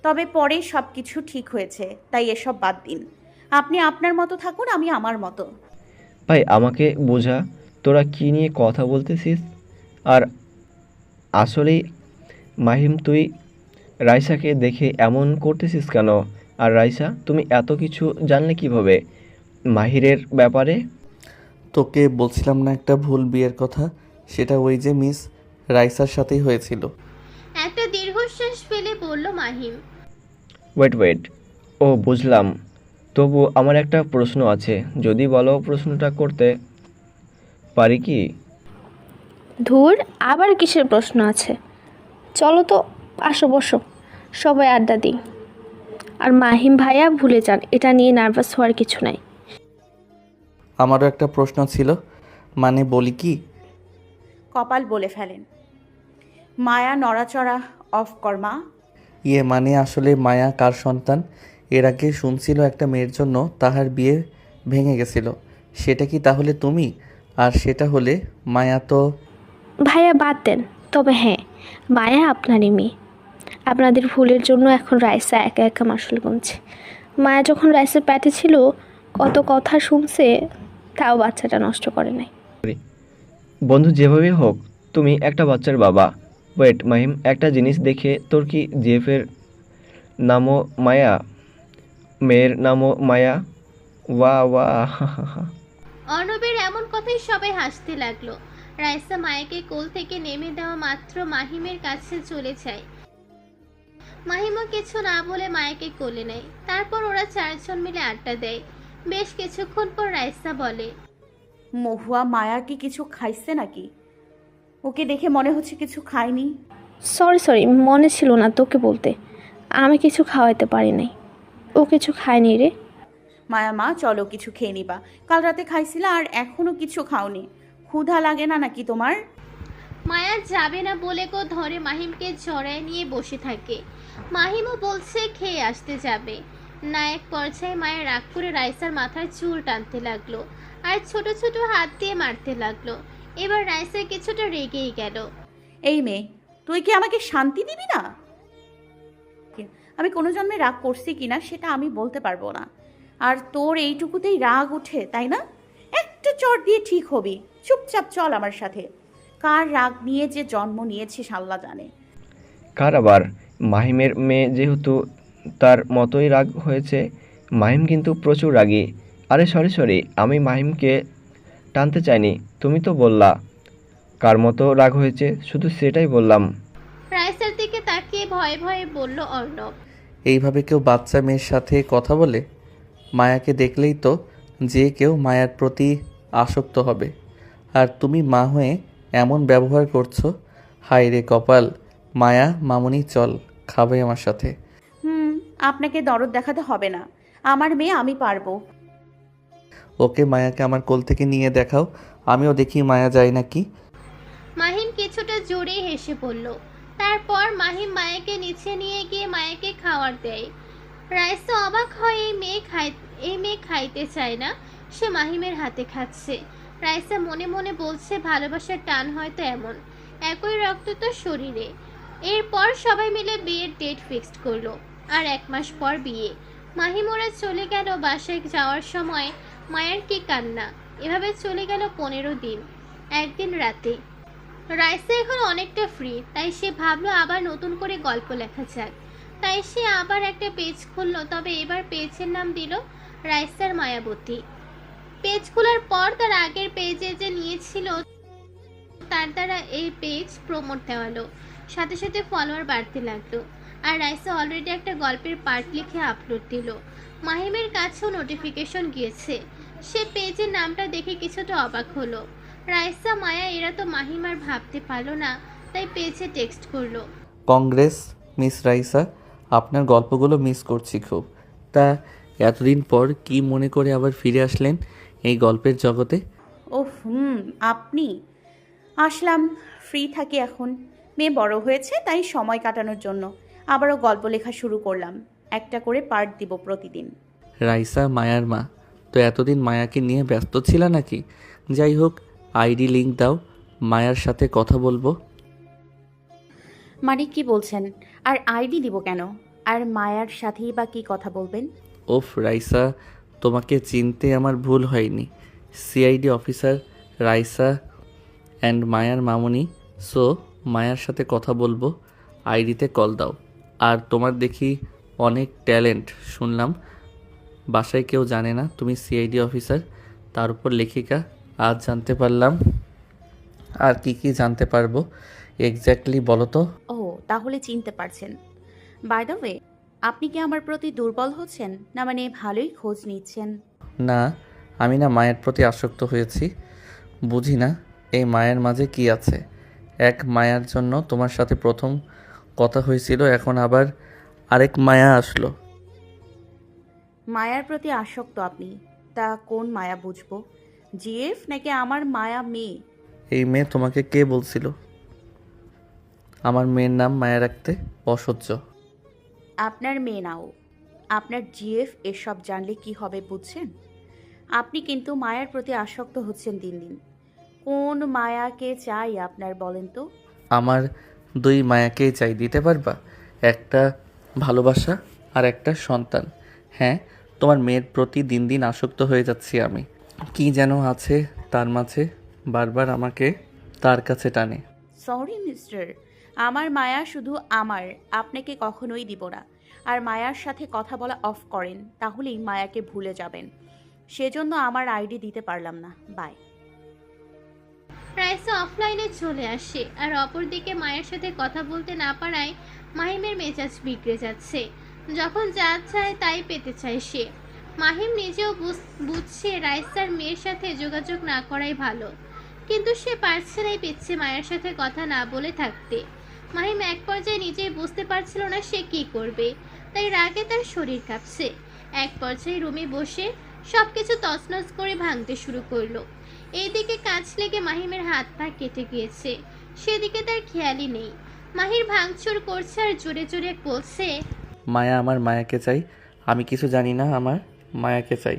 তবে পরে সব কিছু ঠিক হয়েছে, তাই এসব বাদ দিন। আপনি আপনার মতো থাকুন, আমি আমার মতো। ভাই আমাকে বোঝা, তোরা কী নিয়ে কথা বলতেছিস? আর আসলেই মাহিম, তুই রাইসাকে দেখে এমন করতেছিস কেন? আর রাইসা, তুমি এত কিছু জানলে কিভাবে মাহিরের ব্যাপারে? তোকে বলছিলাম না একটা ভুল বিয়ের কথা, সেটা ওই যে মিস রাইসার সাথেই হয়েছিল। একটা দীর্ঘশ্বাস ফেলে বলল মাহিম। ওয়েট, ও বুঝলাম। তবু আমার একটা প্রশ্ন আছে, যদি বলো প্রশ্নটা করতে পারি কি? ধুর, আবার কিসের প্রশ্ন আছে? চলো তো, আসো বসো, সবাই আড্ডা দিই। আর মাহিম ভাইয়া ভুলে যান, এটা নিয়ে নার্ভাস হওয়ার কিছু নাই। আমারও একটা প্রশ্ন ছিল, মানে বলি কি? কপাল বলে ফেলেন। মায়া নড়াচড়া অফ কর্মা। মানে আসলে মায়া কার সন্তান? এর আগে শুনছিল একটা মেয়ের জন্য তাহার বিয়ে ভেঙে গেছিল, সেটা কি তাহলে তুমি? আর সেটা হলে মায়া তো... ভাইয়া বাদ দেন, তবে হ্যাঁ, মায়া আপনারই মেয়ে। আপনাদের ভুলের জন্য এখন রাইসা একা একা মাসুল গুনছে। মায়া যখন রাইসার পেটে ছিল, কত কথা শুনছে, তাও বাচ্চাটা নষ্ট করে নাই। বন্ধু, যেভাবে হোক তুমি একটা বাচ্চার বাবা। ওয়েট মাহিম, একটা জিনিস দেখে, তোর কি জিএফের নামও মায়া, মেয়ের নামও মায়া? ওয়া ওয়া অর্ণবের এমন কথাই সবাই হাসতে লাগলো। রাইসা মায়াকে কোল থেকে নেমে দেওয়া মাত্র মাহিমের কাছে চলে যায়। মাহিমও কিছু না বলে মায়াকে কোলে নেয়। তারপর ওরা চারজন মিলে আড্ডা দেয়। বেশ কিছুক্ষণ পর রাইসা বলে, মহুয়া মায়া কি কিছু খাইছে নাকি? ওকে দেখে মনে হচ্ছে কিছু খায়নি। সরি, মনে ছিল না তোকে বলতে, আমি কিছু খাওয়াইতে পারি নাই। ও কিছু খায়নি রে। মায়া মা, চলো কিছু খেয়ে নিবা। কাল রাতে খাইছিলা আর এখনো কিছু খাওনি, ক্ষুধা লাগে না নাকি তোমার? মায়া যাবে না বলে ধরে মাহিমকে জড়ায় নিয়ে বসে থাকে। মাহিমও বলছে খেয়ে আসতে যাবে না। এক পর্যায়ে মায়ের রাগ করে রাইসার মাথার চুল টানতে লাগলো আর ছোট ছোট হাত দিয়ে মারতে লাগলো। এবার রাইসা কিছুটা রেগেই গেল। এই মেয়ে, তুই কি আমাকে শান্তি দিবি না? আমি কোনো জন্মে রাগ করছি কিনা সেটা আমি বলতে পারবো না, আর তোর এইটুকুতেই রাগ উঠে, তাই না? একটা চট দিয়ে ঠিক হবি। চুপচাপ চল আমার সাথে। কার রাগ নিয়ে যে জন্ম নিয়েছিস আল্লাহ জানে। কার আবার? মাহিমের মেয়ে যেহেতু, তার মতোই রাগ হয়েছে। মাহিম কিন্তু প্রচুর রাগী। আরে সরি, আমি মাহিমকে টানতে চাইনি। তুমি তো বললা কার মতো রাগ হয়েছে, শুধু সেটাই বললাম। রাইসার দিকে তাকিয়ে ভয়ে ভয়ে বলল অর্ণব। এইভাবে কেউ বাচ্চা মেয়ের সাথে কথা বলে? মায়াকে দেখলেই তো যে কেউ মায়ার প্রতি আসক্ত হবে, আর তুমি মা হয়ে এমন ব্যবহার করছো। হায় রে কপাল। মায়া মামুনি, চল খাবে আমার সাথে। আপনাকে দরদ দেখাতে হবে না, আমার মেয়ে, আমি পারবো। ওকে, মায়াকে আমার কোল থেকে নিয়ে দেখাও, আমিও দেখি মায়া যায় নাকি। মাহিম কিছুটা জোরে হেসে পড়ল। তারপর মাহিম মায়াকে নিচে নিয়ে গিয়ে মায়াকে খাওয়ার দেয়। রাইসা অবাক হয়, এই মেয়ে খাইতে চায় না, সে মাহিমের হাতে খাচ্ছে। রাইসা মনে মনে বলছে ভালোবাসার টান হয়তো এমন, একই রক্ত তো শরীরে। এরপর সবাই মিলে বিয়ের ডেট ফিক্সড করলো। আর 1 মাস পর বিয়ে। মাহিম ওরা চলে গেল। বাসায় যাওয়ার সময় মায়ের কি কান্না। এভাবে চলে গেল 15 দিন। একদিন রাতে রাইসা এখন অনেকটা ফ্রি, তাই সে ভাবলো আবার নতুন করে গল্প লেখা যাক। তাই সে আবার একটা পেজ খুললো, তবে এবার পেজের নাম দিল রাইসার মায়াবতী। পেজ খোলার পর তার আগের পেজে যে নিয়েছিল তার দ্বারা এই পেজ প্রমোট দেওয়ালো, সাথে সাথে ফলোয়ার বাড়তে লাগলো। আর রাইসা অলরেডি একটা গল্পের পার্ট লিখে আপলোড দিল। মাহিমের কাছেও নোটিফিকেশন গিয়েছে। সে পেজের নামটা দেখে কিছুটা অবাক হলো। রাইসা মায়া এরা তো মাহিম আর ভাবতে পারলো না, তাই পেজে টেক্সট করলো। কংগ্রেস মিস রাইসা, আপনার গল্পগুলো মিস করছি খুব। তা এতদিন পর কি মনে করে আবার ফিরে আসলেন এই গল্পের জগতে? ওহ আপনি? আসলাম, ফ্রি থাকি এখন। মেয়ে বড় হয়েছে, তাই সময় কাটানোর জন্য আবারও গল্প লেখা শুরু করলাম। একটা করে পার্ট দিব প্রতিদিন। রাইসা মায়ার মা, তো এতদিন মায়াকে নিয়ে ব্যস্ত ছিল নাকি? যাই হোক, আইডি লিংক দাও, মায়ার সাথে কথা বলবো। মানে কি বলছেন? আর আইডি দিব কেন? আর মায়ার সাথেই বা কি কথা বলবেন? ওফ রাইসা, তোমাকে চিনতে আমার ভুল হয়নি। সিআইডি অফিসার রাইসা অ্যান্ড মায়ার মামুনি। সো মায়ার সাথে কথা বলবো, আইডিতে কল দাও। আর তোমার দেখি অনেক ট্যালেন্ট শুনলাম। বাসায় কেউ জানে না তুমি সিআইডি অফিসার, তার উপর লেখিকা। আজ জানতে পারলাম। আর কি কি জানতে পারবো এক্স্যাক্টলি বলো তো? ও, তাহলে চিনতে পারছেন। বাই দ্য ওয়ে, আপনি কি আমার প্রতি দুর্বল হচ্ছেন, না মানে ভালোই খোঁজ নিচ্ছেন? না, আমি না মায়ের প্রতি আসক্ত হয়েছি। বুঝি না এই মায়ের মাঝে কি আছে। এক মায়ার জন্য তোমার সাথে প্রথম কথা হয়েছিল, এখন আবার আরেক মায়া আসলো। মায়ার প্রতি আসক্ত আপনি? তা কোন মায়া বুঝবো? জিএফ নাকি আমার মায়া মেয়ে? এই মেয়ে তোমাকে কে বলছিল আমার মেয়ের নাম মায়া রাখতে? অসহ্য। আপনার মেয়ে নাও, আপনার জিএফ এসব জানলে কি হবে বুঝছেন? আপনি কিন্তু মায়ার প্রতি আসক্ত হচ্ছেন দিন দিন। কোন মায়াকে চাই আপনার বলেন তো? আমার 2 মায়াকেই চাই, দিতে পারবা? একটা ভালোবাসা আর একটা সন্তান। হ্যাঁ, তোমার মেয়ের প্রতি দিন দিন আসক্ত হয়ে যাচ্ছি আমি। কি যেন আছে তার মাঝে, বারবার আমাকে তার কাছে টানে। সরি মিস্টার, আমার মায়া শুধু আমার, আপনাকে কখনোই দিব না। আর মায়ার সাথে কথা বলা অফ করেন, তাহলেই মায়াকে ভুলে যাবেন। সেজন্য আমার আইডি দিতে পারলাম না। বাই। রাইসা অফলাইনে চলে আসে। আর অপরদিকে মায়ের সাথে কথা বলতে না পারায় মাহিমের মেজাজ বিগড়ে যাচ্ছে। যখন যা চায় তাই পেতে চায় সে। মাহিম নিজেও বুঝছে রাইসার মেয়ের সাথে যোগাযোগ না করাই ভালো, কিন্তু সে পারছে না এই পিচ্ছে মায়ের সাথে কথা না বলে থাকতে। মাহিম এক পর্যায়ে নিজেই বুঝতে পারছিল না সে কি করবে, তাই রাগে তার শরীর কাঁপছে। এক পর্যায়ে রুমে বসে সবকিছু তছনছ করে ভাঙতে শুরু করলো। এইদিকে কাজ লেগে মাহিমের হাত পা কেটে গিয়েছে, সেদিকে তার খেয়ালই নেই। মাহির ভাঙচুর করছে আর জোরে জোরে বলছে, মায়া আমার মায়াকে চাই। আমি কিছু জানি না, আমার মায়াকে চাই।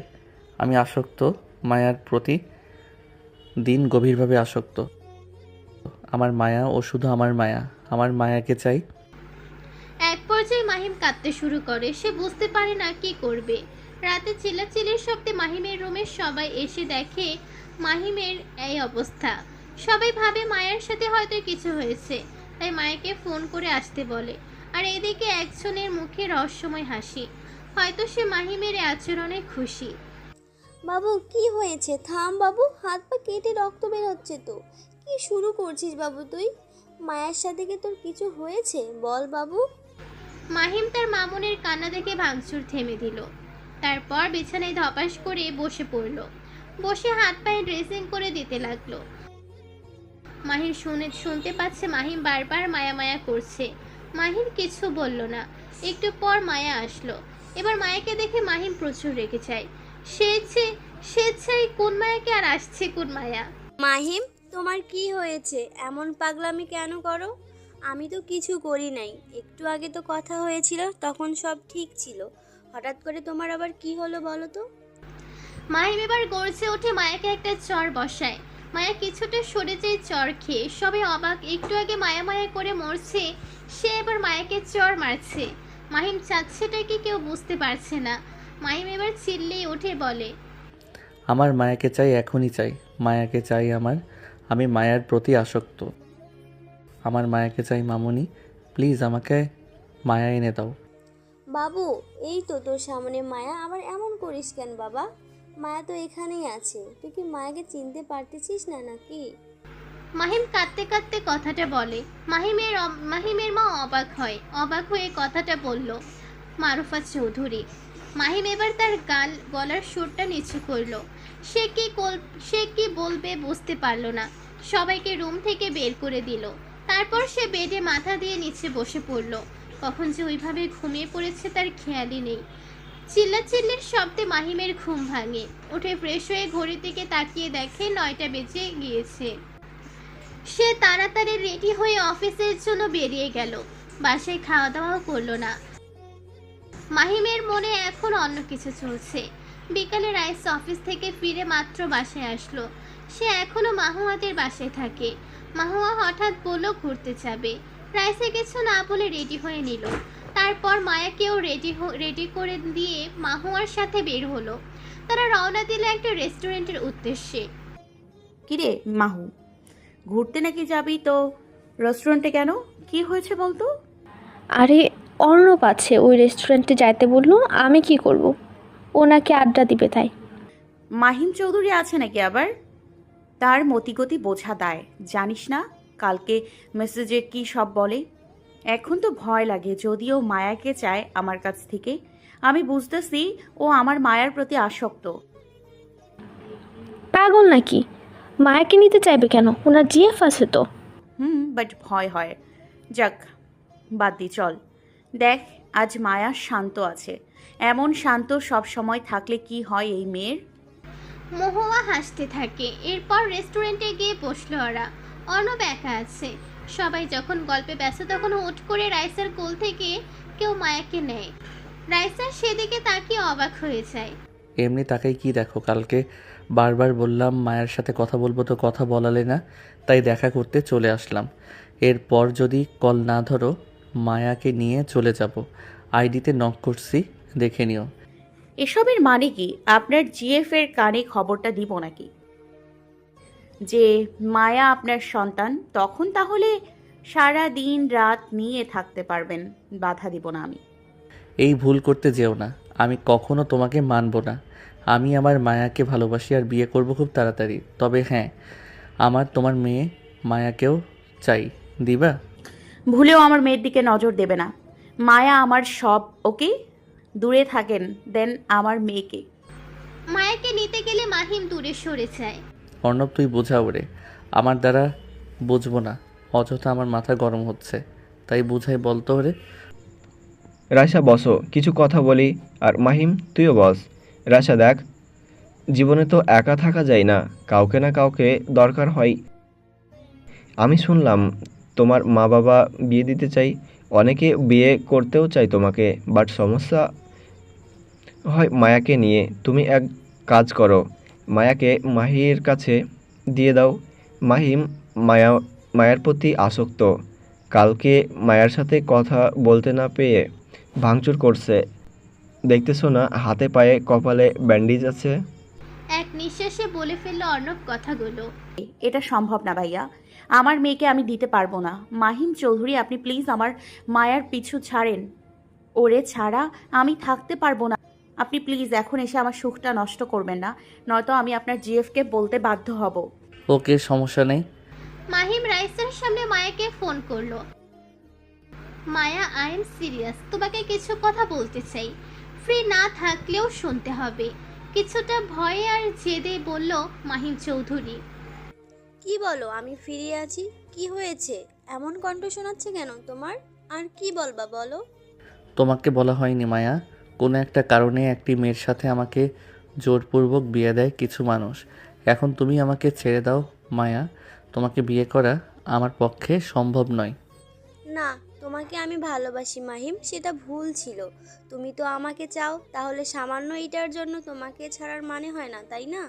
আমি আসক্ত মায়ার প্রতি, দিন গভীরভাবে আসক্ত। আমার মায়া ও শুধু আমার মায়া, আমার মায়াকে চাই। এক পর্যায়ে মাহিম কাঁদতে শুরু করে। সে বুঝতে পারে না কি করবে। রাতে চিল্লাচিল্লির শব্দে মাহিমের রুমে সবাই এসে দেখে মাহিমের এই অবস্থা। সবাই ভাবে মায়ের সাথে হয়তো কিছু হয়েছে, তাই মায়াকে ফোন করে আসতে বলে। আর এদিকে একজনের মুখে রহস্যময় হাসি, হয়তো সে মাহিমের এই আচরণে খুশি। বাবু কি হয়েছে? থাম বাবু, হাত পা কেটে রক্ত বের হচ্ছে তো। কি শুরু করছিস বাবু তুই? মায়ের সাথে কি তোর কিছু হয়েছে? বল বাবু। মাহিম তার মামুনের কান্না দেখে ভাঙচুর থেমে দিল। তারপর বিছানায় ধপাস করে বসে পড়ল। বসে হাত পায়ে ড্রেসিং করে দিতে লাগলো। মাহির শুনতে পাচ্ছে মাহিম বারবার মায়া মায়া করছে। মাহির কিছু বলল না। একটু পর মায়া আসলো। এবার মায়াকে দেখে মাহিম প্রচুর রেগে যায়। সে চাই কোন মায়াকে, আর আসছে কোন মায়া। মাহিম, তোমার কি হয়েছে? এমন পাগলামি কেন করো? আমি তো কিছু করি নাই। একটু আগে তো কথা হয়েছিল, তখন সব ঠিক ছিল। হঠাৎ করে তোমার আবার কি হলো বলো তো? মাহিম এবার গর্জে ওঠে মায়াকে একটা চর বসায়। মায়া কিছুটা সরে যায় চর খেয়ে। সবাই অবাক, একটু আগে মায়া মায়া করে মরছে, সে এবার মায়াকে চর মারছে। মাহিম চাচ্ছেটা কি কেউ বুঝতে পারছে না। মাহিম এবার চিল্লিয়ে উঠে বলে, আমার মায়াকে চাই, এখনই চাই। মায়াকে চাই আমার। আমি মায়ার প্রতি আসক্ত। আমার মায়াকে চাই মামুনি। প্লিজ আমাকে মায়া এনে দাও। বাবু, এই তো তোর সামনে মায়া, আবার এমন করিস কেন বাবা? মায়া তো এখানেই আছে, তুই কি মায়াকে চিনতে পারতেছিস না নাকি? মাহিম কাঁদতে কাঁদতে কথাটা বলে। মাহিমের মা অবাক হয়। অবাক হয়ে কথাটা বলল মারুফা চৌধুরী। মাহিম এবার তার গলার সুরটা নিচু করলো। সে কি বলবে বুঝতে পারলো না। সবাইকে রুম থেকে বের করে দিল। তারপর সে বেডে মাথা দিয়ে নিচে বসে পড়ল। কখন যে ওইভাবে ঘুমিয়ে পড়েছে তার খেয়ালই নেই। চিল্লাচিল্লির শব্দে মাহিমের ঘুম ভাঙে। উঠে ফ্রেশ হয়ে ঘড়ির দিকে তাকিয়ে দেখে 9টা বেজে গিয়েছে। সে তাড়াতাড়ি রেডি হয়ে অফিসের জন্য বেরিয়ে গেল। বাসায় খাওয়া দাওয়াও করলো না। মাহিমের মনে এখন অন্য কিছু চলছে। বিকালে রাইস অফিস থেকে ফিরে মাত্র বাসায় আসলো। সে এখনো মাহুয়াদের বাসায় থাকে। মাহুয়া হঠাৎ বলল ঘুরতে যাবে। রাইসে কিছু না বলে রেডি হয়ে নিল। তারপর মায়াকেও রেডি করে দিয়ে মাহুয়ার সাথে বের হলো। তারা রওনা দিল একটা রেস্টুরেন্টের উদ্দেশ্যে। কিরে মাহু, ঘুরতে নাকি যাবি তো রেস্টুরেন্টে কেন? কি হয়েছে বলতো? আরে অর্ণব আছে, ওই রেস্টুরেন্টে যাইতে বললো, আমি কি করব? ও নাকি আড্ডা দিবে তাই। মাহিম চৌধুরী আছে নাকি আবার? তার মতিগতি বোঝা দায়, জানিস না কালকে মেসেজে কি সব বলে। এখন তো ভয় লাগে, যদিও মায়াকে চায় আমার কাছ থেকে। আমি বুঝতেছি ও আমার মায়ার প্রতি আসক্ত। পাগল নাকি? মায়াকে নিতে চাইবে কেন? ওনার জিএফ আছে তো। বাট ভয় হয়। যাক, বাদ দি, চল। দেখ, আজ মায়া শান্ত আছে। এমন শান্ত সব সময় থাকলে কি হয় এই মেয়ের? মহুয়া হাসতে থাকে। এরপর রেস্টুরেন্টে গিয়ে বসলো ওরা। অর্ণব একা আছে। সবাই যখন গল্পে ব্যস্ত তখন হুট করে রাইসার কোল থেকে কেউ মায়াকে নেয়। রাইসা সেদিকে তাকিয়ে অবাক হয়ে যায়। এমনি তাকাই কি দেখো? কালকে বারবার বললাম মায়ের সাথে কথা বলবো, তো কথা বলালে না, তাই দেখা করতে চলে আসলাম। এরপর যদি কল না ধরো মায়াকে নিয়ে চলে যাব। আইডিতে নক করছি, দেখে নিও। এসবের মানে কি? আপনার জিএফ এর কানে খবরটা দিব নাকি যে মায়া আপনার সন্তান? তখন তাহলে সারা দিন রাত নিয়ে থাকতে পারবেন, বাধা দিব না আমি। এই ভুল করতে যেও না। আমি কখনো তোমাকে মানব না। আমি আমার মায়াকে ভালোবাসি আর বিয়ে করব খুব তাড়াতাড়ি। তবে হ্যাঁ, আমার তোমার মেয়ে মায়াকেও চাই। দিবা? ভুলেও আমার মেয়ের দিকে নজর দেবে না। মায়া আমার সব, ওকে? দূরে থাকেন দেন আমার মেয়েকে। মায়াকে নিতে গেলে মাহিম দূরে সরে যায়। অর্ণব, তুই বোঝা ওরে। আমার দ্বারা বুঝবো না। অযথা আমার মাথা গরম হচ্ছে, তাই বুঝাই বলতো ওরে। রাশা বসো, কিছু কথা বলি। আর মাহিম তুইও বস। রাশা দেখ, জীবনে তো একা থাকা যায় না, কাউকে না কাউকে দরকার হয়। আমি শুনলাম তোমার মা বাবা বিয়ে দিতে চাই, অনেকে বিয়ে করতেও চাই তোমাকে, বাট সমস্যা হয় মায়াকে নিয়ে। তুমি এক কাজ করো, মায়াকে মাহির কাছে দিয়ে দাও। মাহিম মায়ার প্রতি আসক্ত। কালকে মায়ার সাথে কথা বলতে না পেয়ে ভাঙচুর করছে। দেখতেছো না, হাতে পায়ে কপালে ব্যান্ডেজ আছে। এক নিঃশ্বাসে বলে ফেলল অর্ণব কথাগুলো। এটা সম্ভব না ভাইয়া, আমার মেয়েকে আমি দিতে পারবো না। মাহিম চৌধুরী, আপনি প্লিজ আমার মায়ার পিছু ছাড়েন। ওরে ছাড়া আমি থাকতে পারবো না। আপনি প্লিজ এখন এসে আমার সুখটা নষ্ট করবেন না, নয়তো আমি আপনার জিএফকে বলতে বাধ্য হব। ওকে, সমস্যা নেই। মাহিম রাইসার সামনে মায়াকে ফোন করলো। মায়া, আই এম সিরিয়াস, তোমাকে কিছু কথা বলতে চাই। ফ্রি না থাকলেও শুনতে হবে। কিছুটা ভয়ে আর জেদে বলল মাহিম চৌধুরী। কি বলো? আমি ফিরে আছি। কি হয়েছে? এমন কণ্ঠ শোনাচ্ছে কেন তোমার? আর কি বলবা বলো? তোমাকে বলা হয়নি মায়া, কোনো একটা কারণে একটি মেয়ের সাথে আমাকে জোরপূর্বক বিয়ে দেয় কিছু মানুষ। এখন তুমি আমাকে ছেড়ে দাও মায়া। তোমাকে বিয়ে করা আমার পক্ষে সম্ভব নয়। না, তোমাকে আমি ভালোবাসি মাহিম, সেটা ভুল ছিল। তুমি তো আমাকে চাও, তাহলে সামান্য এটার জন্য তোমাকে ছাড়ার মানে হয় না, তাই না?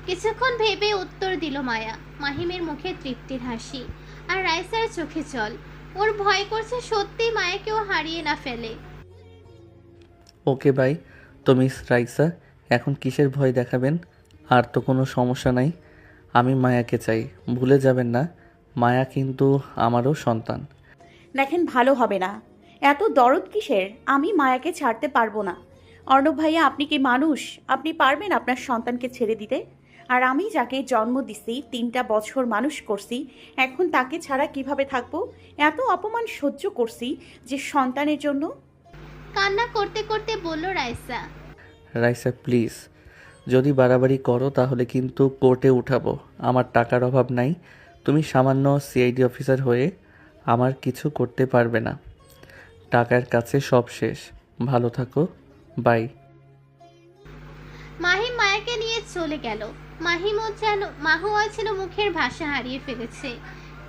কিছুক্ষণ ভেবে উত্তর দিল মায়া। মাহিমের মুখে তৃপ্তির হাসি আর রাইসার চোখে জল। ওর ভয় করছে সত্যি মায়াকেও হারিয়ে না ফেলে। Okay bye. তো মিস রাইসা, এখন কিসের ভয় দেখাবেন? আর তো কোনো সমস্যা নাই। আমি মায়াকে চাই, ভুলে যাবেন না। মায়া কিন্তু আমারও সন্তান। দেখেন, ভালো হবে না। এত দরদ কিসের? আমি মায়াকে ছাড়তে পারবো না। অর্ণব ভাইয়া, আপনি কি মানুষ? আপনি পারবেন আপনার সন্তানকে ছেড়ে দিতে? আর আমি যাকে জন্ম দিছি, 3টা বছর মানুষ করছি, এখন তাকে ছাড়া কিভাবে থাকবো? এত অপমান সহ্য করছি যে সন্তানের জন্য। কান্না করতে করতে বলল রাইসা। রাইসা প্লিজ, যদি বাড়াবাড়ি করো তাহলে কিন্তু কোর্টে উঠাবো। আমার টাকার অভাব নাই। তুমি সামান্য সিআইডি অফিসার হয়ে আমার কিছু করতে পারবে না। টাকার কাছে সব শেষ। ভালো থাকো, বাই। মাহিম মায়াকে নিয়ে চলে গেল। মাহুয়া যেন মুখের ভাষা হারিয়ে ফেলেছে।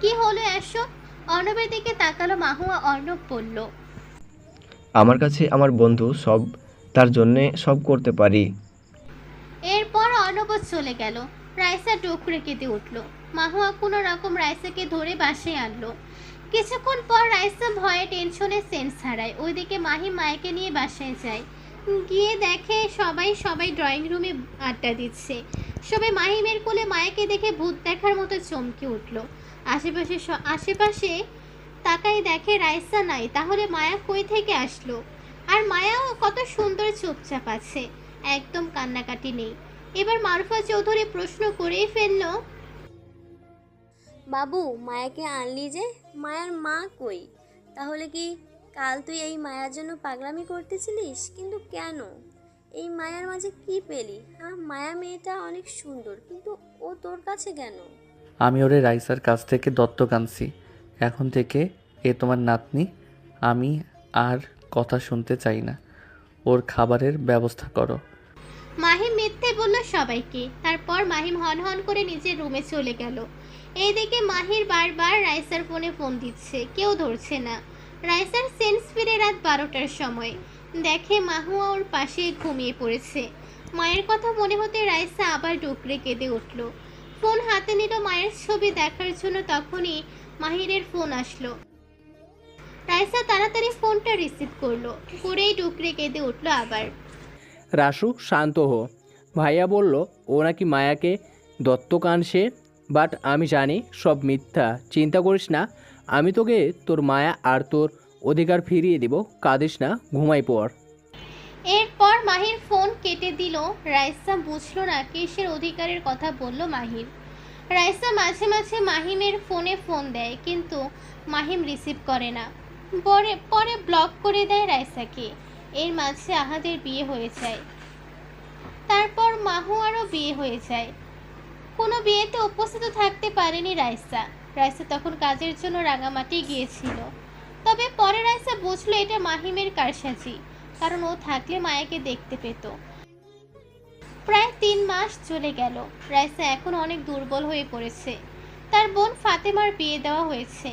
কি হলো এসব? অর্ণবের দিকে তাকালো মাহুয়া। অর্ণব বলল, আমার কাছে আমার বন্ধু সব, তার জন্যে সব করতে পারি। এরপর অর্ণব চলে গেল। রাইসা ডোকরে কেঁদে উঠল। মাহুয়া কোনো রকম রাইসাকে ধরে বাসায় আনলো। কিছুক্ষণ পর রাইসা ভয়ে টেনশনে সেন্স হারায়। ওইদিকে মাহিম মায়াকে নিয়ে বাসায় যায়। গিয়ে দেখে সবাই ড্রয়িং রুমে আড্ডা দিচ্ছে। সবাই মাহিমের কোলে মায়াকে দেখে ভূত দেখার মতো চমকে উঠল। আশেপাশে তাকাই দেখে রাইসা নাই। তাহলে মায়া কই থেকে আসলো? আর মায়াও কত সুন্দর চুপচাপ আছে, একদম কান্নাকাটি নেই। এবার মারুফা চৌধুরী প্রশ্ন করেই ফেলল, বাবু, মায়াকে আনলি যে, মায়ার মা কই? তাহলে কি কাল তুই এই মায়ার জন্য পাগলামি করতেছিলিস? কিন্তু কেন? এই মায়ার মাঝে কি পেলি? হ্যাঁ, মায়া মেয়েটা অনেক সুন্দর, কিন্তু ও তোর কাছে কেন? আমি ওরে রাইসার কাছ থেকে দত্তক আনছি। এখন থেকে এ তোমার নাতনি। আমি আর কথা শুনতে চাই না। ওর খাবারের ব্যবস্থা করো। মাহিম মিথ্যে বলল সবাইকে। তারপর মাহিম হন হন করে নিজের রুমে চলে গেল। এইদিকে মাহির বারবার রাইসার ফোন দিচ্ছে, কেউ ধরছে না। রাইসার সেন্স ফিরে রাত 12টার সময়। দেখে মাহুয়া ওর পাশে ঘুমিয়ে পড়েছে। মায়ের কথা মনে হতে রাইসা আবার ডুকরে কেঁদে উঠল। ফোন হাতে নিল মায়ের ছবি দেখার জন্য। তখনই মাহিরের ফোন আসলো। রাইসা তাড়াতাড়ি ফোনটা রিসিভ করলো, করেই ডুকরে কেঁদে উঠল আবার। রাসু, শান্ত হো। ভাইয়া বলল ও নাকি মায়াকে দত্তক আনছে, বাট আমি জানি সব মিথ্যা। চিন্তা করিস না, আমি তোকে তোর মায়া আর তোর অধিকার ফিরিয়ে দেব। কাঁদিস না, ঘুমাই পড়। এরপর মাহির ফোন কেটে দিল। রাইসা বুঝলো না কিসের অধিকারের কথা বলল মাহির। রাইসা মাঝে মাঝে মাহিমের ফোন দেয়, কিন্তু মাহিম রিসিভ করে না। পরে ব্লক করে দেয় রাইসাকে। এর মাঝে আহাদের বিয়ে হয়ে যায়। তারপর মাহুয়ারও বিয়ে হয়ে যায়। কোনো বিয়েতে উপস্থিত থাকতে পারেনি রাইসা। রাইসা তখন কাজের জন্য রাঙামাটি গিয়েছিল। তবে পরে রাইসা বুঝলো এটা মাহিমের কারসাজি, কারণ ও থাকলে মায়াকে দেখতে পেত। প্রায় 3 মাস চলে গেল। রাইসা এখন অনেক দুর্বল হয়ে পড়েছে। তার বোন ফাতেমার বিয়ে দেওয়া হয়েছে।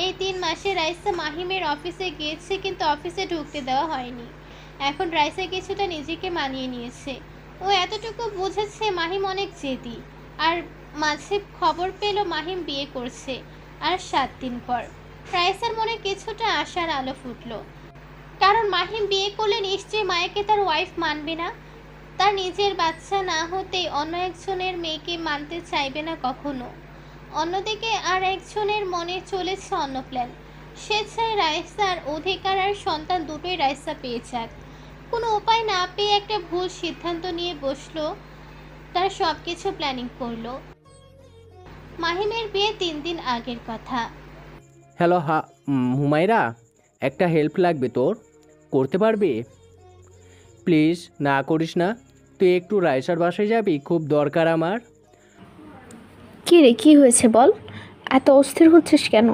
এই 3 মাসে রাইসা মাহিমের অফিসে গিয়েছে, কিন্তু অফিসে ঢুকতে দেওয়া হয়নি। এখন রাইসা কিছুটা নিজেকে মানিয়ে নিয়েছে। ও এতটুকু বুঝেছে মাহিম অনেক জেদি। আর মাঝে খবর পেল মাহিম বিয়ে করছে। আর 7 দিন পর রাইসার মনে কিছুটা আশার আলো ফুটলো, কারণ মাহিম বিয়ে করলে নিশ্চয়ই মায়াকে তার ওয়াইফ মানবে না। তার নিজের বাচ্চা না হতেই অন্য একজনের মেয়েকে মানতে চাইবে না কখনো। অন্যদিকে আর একজনের মনে চলেছে অন্য প্ল্যান। সে চায় রাইসার অধিকার আর সন্তান দুটোই রাইসা পেয়ে যাক। কোনো উপায় না পেয়ে একটা ভুল সিদ্ধান্ত নিয়ে বসলো। তার সব কিছু প্ল্যানিং করলো। মাহিমের বিয়ে 3 দিন আগের কথা। হ্যালো, হুমায়রা, একটা হেল্প লাগবে তোর, করতে পারবি? প্লিজ, না করিস না। তুই একটু রাইসার বাসায় যাবি, খুব দরকার আমার। কি রে, কি হয়েছে বল? এত অস্থির হচ্ছিস কেন?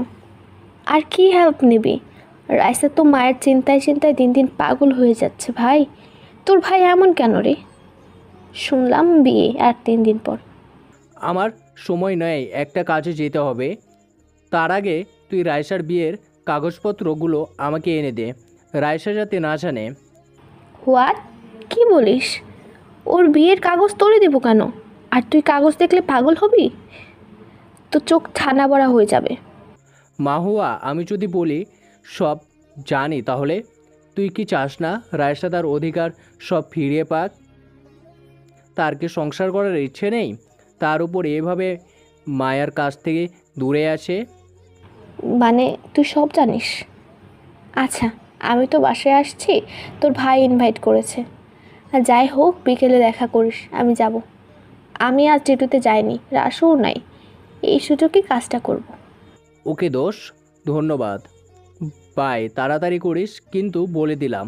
আর কি হেল্প নিবি? রাইসা তো মায়ের চিন্তায় চিন্তায় দিন দিন পাগল হয়ে যাচ্ছে ভাই। তোর ভাই এমন কেন রে? শুনলাম বিয়ে আর 3 দিন পর। আমার সময় নেই, একটা কাজে যেতে হবে। তার আগে তুই রাইসার বিয়ের কাগজপত্রগুলো আমাকে এনে দে, রায়সা যাতে না জানে। হোয়াট? কি বলিস? ওর বিয়ের কাগজ তোরে দেবো কেন? আর তুই কাগজ দেখলে পাগল হবি? তো চোখ ছানা বড়া হয়ে যাবে। মাহুয়া, আমি যদি বলি সব জানি তাহলে তুই কি চাস না রায়সা তার অধিকার সব ফিরিয়ে পাক? তার কি সংসার করার ইচ্ছে নেই? তার উপর এভাবে মায়ার কাছ থেকে দূরে আছে। মানে তুই সব জানিস? আচ্ছা, আমি তো বাসায় আসছি, তোর ভাই ইনভাইট করেছে। আর যাই হোক, বিকেলে দেখা করিস, আমি যাব। আমি আজ ডিউটিতে যাইনি, রাসুও নাই, এই সুযোগে কাজটা করব। ওকে দোষ, ধন্যবাদ, বাই। তাড়াতাড়ি করিস কিন্তু, বলে দিলাম।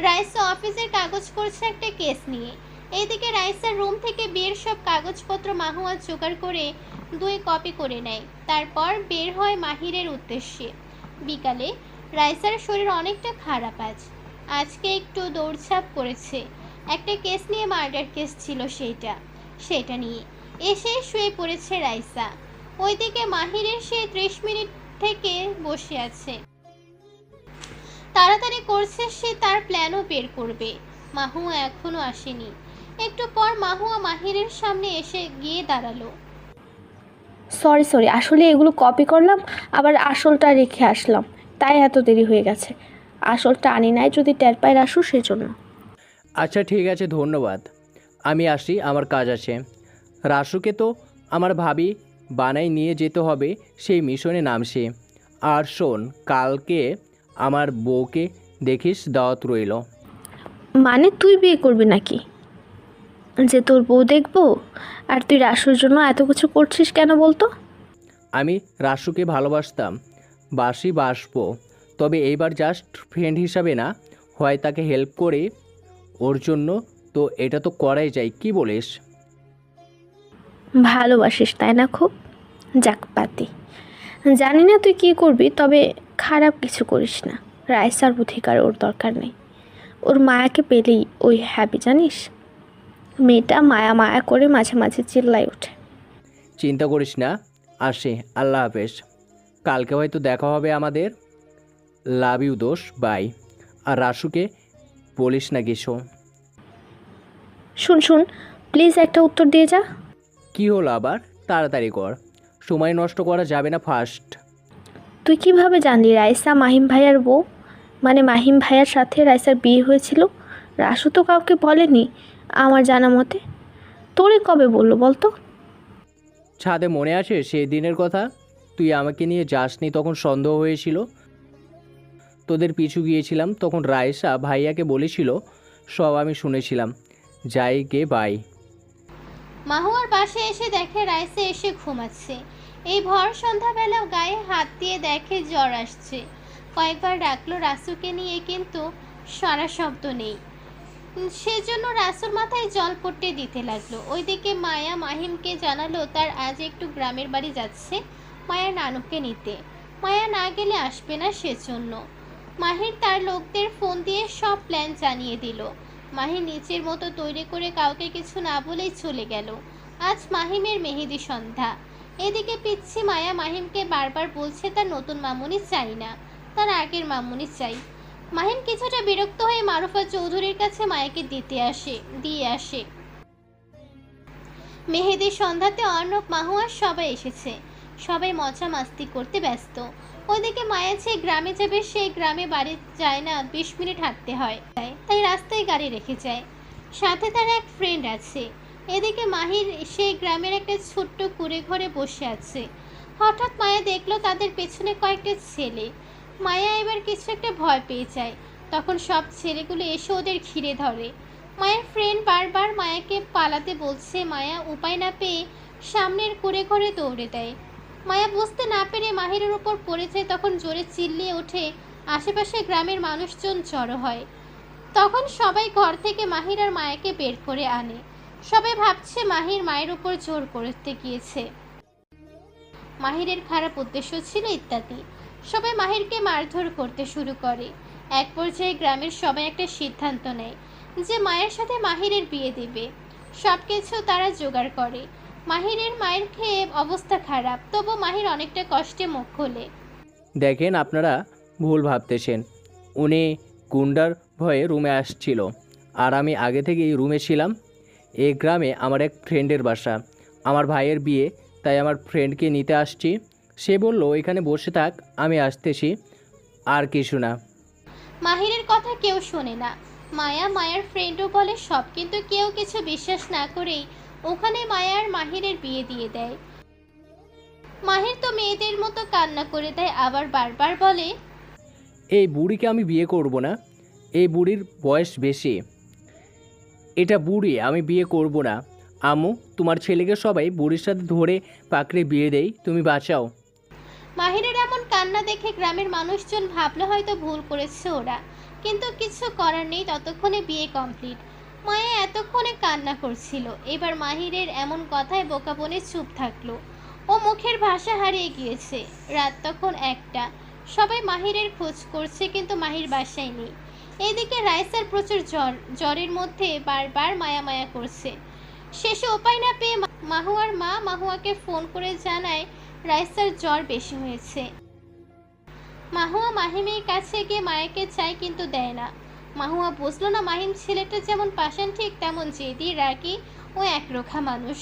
রাইসা অফিসের কাগজ করছে একটা কেস নিয়ে। এইদিকে রাইসার রুম থেকে বিয়ের সব কাগজপত্র মাহুয়া জোগাড় করে 2 কপি করে নেয়। তারপর বের হয় মাহিরের উদ্দেশ্যে। বিকালে রাইসার শরীর অনেকটা খারাপ আজকে একটু দৌড়ঝাঁপ করেছে। একটা কেস নিয়ে, মার্ডার কেস ছিল সেটা নিয়ে এসে শুয়ে পড়েছে রাইসা। ওইদিকে মাহিরের সে 30 মিনিট থেকে বসে আছে, তাড়াতাড়ি করছে সে তার প্ল্যানও বের করবে। মাহুয়া এখনো আসেনি। একটু পর মাহুয়া মাহিরের সামনে এসে গিয়ে দাঁড়ালো। সরি, আসলে এগুলো কপি করলাম, আবার আসলটা রেখে আসলাম, তাই এত দেরি হয়ে গেছে। আসলটা আনি নাই, যদি টের পায় রাসু, সেই জন্য। আচ্ছা ঠিক আছে, ধন্যবাদ। আমি আসি, আমার কাজ আছে। রাসুকে তো আমার ভাবি বানাই নিয়ে যেতে হবে, সেই মিশনে নামছে। আর শোন, কালকে আমার বউকে দেখিস, দাওয়াত রইল। মানে তুই বিয়ে করবি নাকি? যে তোর বউ দেখবো? আর তুই রাসুর জন্য এত কিছু করছিস কেন বলতো? আমি রাসুকে ভালোবাসতাম, বাসবো, তবে এইবার জাস্ট ফ্রেন্ড হিসাবে না, হয় তাকে হেল্প করে ওর জন্য, তো এটা তো করাই যায়, কি বলিস? ভালোবাসিস তাই না খুব? যাক পাতি, জানি না তুই কী করবি, তবে খারাপ কিছু করিস না। রাইসার অধিকার ওর দরকার নেই, ওর মায়াকে পেলেই ওই হ্যাপি, জানিস? মেয়েটা মায়া করে মাঝে মাঝে চিল্লাই ওঠে। চিন্তা করিস না, আসে, আল্লাহ হাফেজ। কালকে হয়তো দেখা হবে আমাদের। লাভ ইউ দোষ, বাই। আর রাসুকে বলিস না কিছু। শুন, প্লিজ একটা উত্তর দিয়ে যা। কি হলো আবার? তাড়াতাড়ি কর, সময় নষ্ট করা যাবে না। ফার্স্ট, তুই কিভাবে জানলি রাইসা মাহিম ভাইয়ার বউ? মানে মাহিম ভাইয়ার সাথে রাইসার বিয়ে হয়েছিল? রাসু তো কাউকে বলেনি আমার জানা মতে। তোরে কবে বললো বলতো? ছাদে মনে আছে সেই দিনের কথা? তুই আমাকে নিয়ে যাসনি, তখন সন্দেহ হয়েছিল। তোদের পিছু গিয়েছিলাম, তখন রাইসা ভাইয়াকে বলেছিল, সব আমি শুনেছিলাম। যাই গে, বাই। মাহুয়ার পাশে এসে দেখে রাইসা এসে ঘুমাচ্ছে। এই ভর সন্ধ্যাবেলাও গায়ে হাত দিয়ে দেখে জ্বর আসছে। কয়েকবার ডাকলো রাসুকে নিয়ে, কিন্তু সারা শব্দ নেই। সেজন্য রাসুর মাথায় জল পড়তে দিতে লাগলো। ওইদিকে মায়া মাহিমকে জানালো তার আজ একটু গ্রামের বাড়ি যাচ্ছে মায়ের নানুকে নিতে। মায়া না গেলে আসবে না, সেজন্য মাহির তার লোকদের ফোন দিয়ে সব প্ল্যান জানিয়ে দিল। মাহির নিচের মতো তৈরি করে কাউকে কিছু না বলেই চলে গেল। আজ মাহিমের মেহেদি সন্ধ্যা। এদিকে পিচ্ছি মায়া মাহিমকে বারবার বলছে তার নতুন মামুনি চাই না, তার আগের মামুনি চাই। মাহিম কিছুটা বিরক্ত হয়ে মারুফা চৌধুরীর কাছে মায়াকে দিয়ে আসে। মেহেদির সন্ধ্যাতে অর্ণব, মাহুয়া সবাই এসেছে। সবাই মজা মাস্তি করতে ব্যস্ত। ওইদিকে মায়া যে গ্রামে যাবে, সেই গ্রামে বাড়ি যায় না, 20 মিনিট হাঁটতে হয়, তাই রাস্তায় গাড়ি রেখে যায়। সাথে তার এক ফ্রেন্ড আছে। এদিকে মাহির সেই গ্রামের একটা ছোট্ট কুড়ে ঘরে বসে আছে। হঠাৎ মায়া দেখলো তাদের পেছনে কয়েকটা ছেলে। মায়া এবার কিছু একটা ভয় পেয়ে যায়। তখন সব ছেলেগুলো এসে ওদের ঘিরে ধরে। মায়ের ফ্রেন্ড বারবার মায়াকে পালাতে বলছে। মায়া উপায় না পেয়ে সামনের কুড়ে ঘরে দৌড়ে দেয়। মায়া বুঝতে না পেরে মাহিরের উপর পড়ে যায়। তখন জোরে চিল্লিয়ে ওঠে। আশেপাশে গ্রামের মানুষজন জড়ো হয়। তখন সবাই ঘর থেকে মাহির আর মায়াকে বের করে আনে। সবাই ভাবছে মাহির মায়ের উপর জোর করতে গিয়েছে, মাহিরের খারাপ উদ্দেশ্য ছিল ইত্যাদি। সবাই মাহিরকে মারধর করতে শুরু করে। এক পর্যায়ে গ্রামের সবাই একটা সিদ্ধান্ত নেয় যে মায়ের সাথে মাহিরের বিয়ে দেবে। সব কিছু তারা জোগাড় করে। মাহিরের মায়ের খেয়ে অবস্থা খারাপ, তবু মাহির অনেকটা কষ্টে মুখ খোলে। দেখেন আপনারা ভুল ভাবতেছেন। উনি গুন্ডার ভয়ে রুমে আসছিল, আর আমি আগে থেকেই রুমে ছিলাম। এই গ্রামে আমার এক ফ্রেন্ডের বাসা, আমার ভাইয়ের বিয়ে, তাই আমার ফ্রেন্ডকে নিতে আসছি। সে বলল এখানে বসে থাক, আমি আসতেছি, আর কিছু না। মাহিরের কথা কেউ শোনে না। মায়ার ফ্রেন্ডও বলে সব, কিন্তু কেউ কিছু বিশ্বাস না করেই ওখানে মায়া আর মাহিরের বিয়ে দিয়ে দেয়। মাহির তো মেয়েদের মতো কান্না করে দেয়, আবার বারবার বলে, এই বুড়িকে আমি বিয়ে করব না, এই বুড়ির বয়স বেশি, এটা বুড়ি, আমি বিয়ে করব না। আম্মু, তোমার ছেলেকে সবাই বুড়ির সাথে ধরে পাকড়ে বিয়ে দেই, তুমি বাঁচাও। মাহিরের এমন কান্না দেখে গ্রামের মানুষজন ভাবলো হয়তো ভুল করেছে ওরা, কিন্তু কিছু করার নেই। ততক্ষণে বিয়ে কমপ্লিট। মায়া এতক্ষণে কান্না করছিল, এবার মাহিরের এমন কথায় বোকা বনে চুপ থাকলো। ও মুখের ভাষা হারিয়ে গিয়েছে। রাত তখন 1টা। সবাই মাহিরের খোঁজ করছে, কিন্তু মাহির বাসায় নেই। এদিকে রাইসার প্রচুর জ্বরের মধ্যে বারবার মায়া করছে। শেষে উপায় না পেয়ে মাহুয়ার মা মাহুয়াকে ফোন করে জানায় রাইসার জ্বর বেশি হয়েছে। মাহুয়া মাহিমের কাছে গিয়ে মায়াকে চায়, কিন্তু দেয় না। মাহুয়া বুঝলো না মাহিম ছেলেটা যেমন পাষাণ ঠিক তেমন জেদি, রাগী ও একরোখা মানুষ,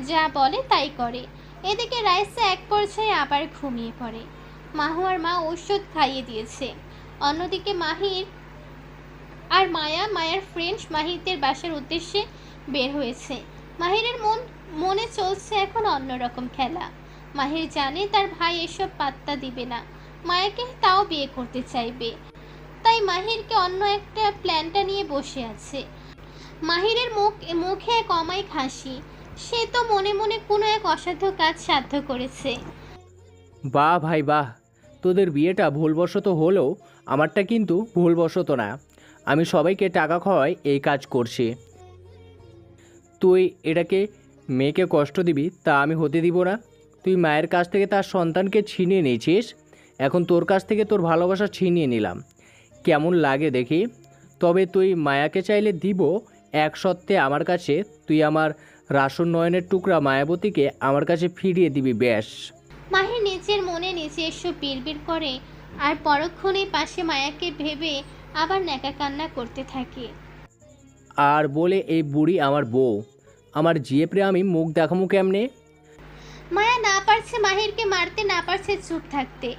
যা বলে তাই করে। এদিকে রাইসা এক পর্যায়ে আবার ঘুমিয়ে পড়ে। মাহুয়ার মা ঔষধ খাইয়ে দিয়েছে। অন্যদিকে মাহির আর মায়ার ফ্রেন্ড মাহিরদের বাসার উদ্দেশ্যে বের হয়েছে। মাহিরের মনে চলছে এখন অন্যরকম খেলা। মাহির জানে তার ভাই এসব পাত্তা দিবে না, মায়াকে তাও বিয়ে করতে চাইবে। তাই মাহিরকে অন্য একটা প্ল্যানটা নিয়ে বসে আছে। মাহিরের মুখে এক অমায়িক হাসি। সে তো মনে মনে কোনো এক অসাধ্য কাজ সাধ্য করেছে। বাহ ভাই বাহ, তোদের বিয়েটা ভুলবশত হলেও আমারটা কিন্তু ভুলবশত না। আমি সবাইকে টাকা খাওয়াই এই কাজ করছি। তুই এটাকে মেয়েকে কষ্ট দিবি তা আমি হতে দিব না। তুই মায়ের কাছ থেকে তার সন্তানকে ছিনিয়ে নিয়েছিস, এখন তোর কাছ থেকে তোর ভালোবাসা ছিনিয়ে নিলাম, কেমন লাগে দেখি। তবে তুই মায়াকে চাইলে দিব এক সত্ত্বে আমার কাছে, তুই আমার রাসন নয়নের টুকরা মায়াবতীকে আমার কাছে ফিরিয়ে দিবি ব্যাস। মাহির নিজের মনে নিজে এসব বিড়বিড় করে, আর পরক্ষণে পাশে মায়াকে ভেবে আবার ন্যাকা কান্না করতে থাকে। আর বলে এই বুড়ি আমার বউ, আমার জিয়েপরে আমি মুখ দেখামু কেমনে? মায়া না পারছে মাহিরকে মারতে, না পারছে চুপ থাকতে।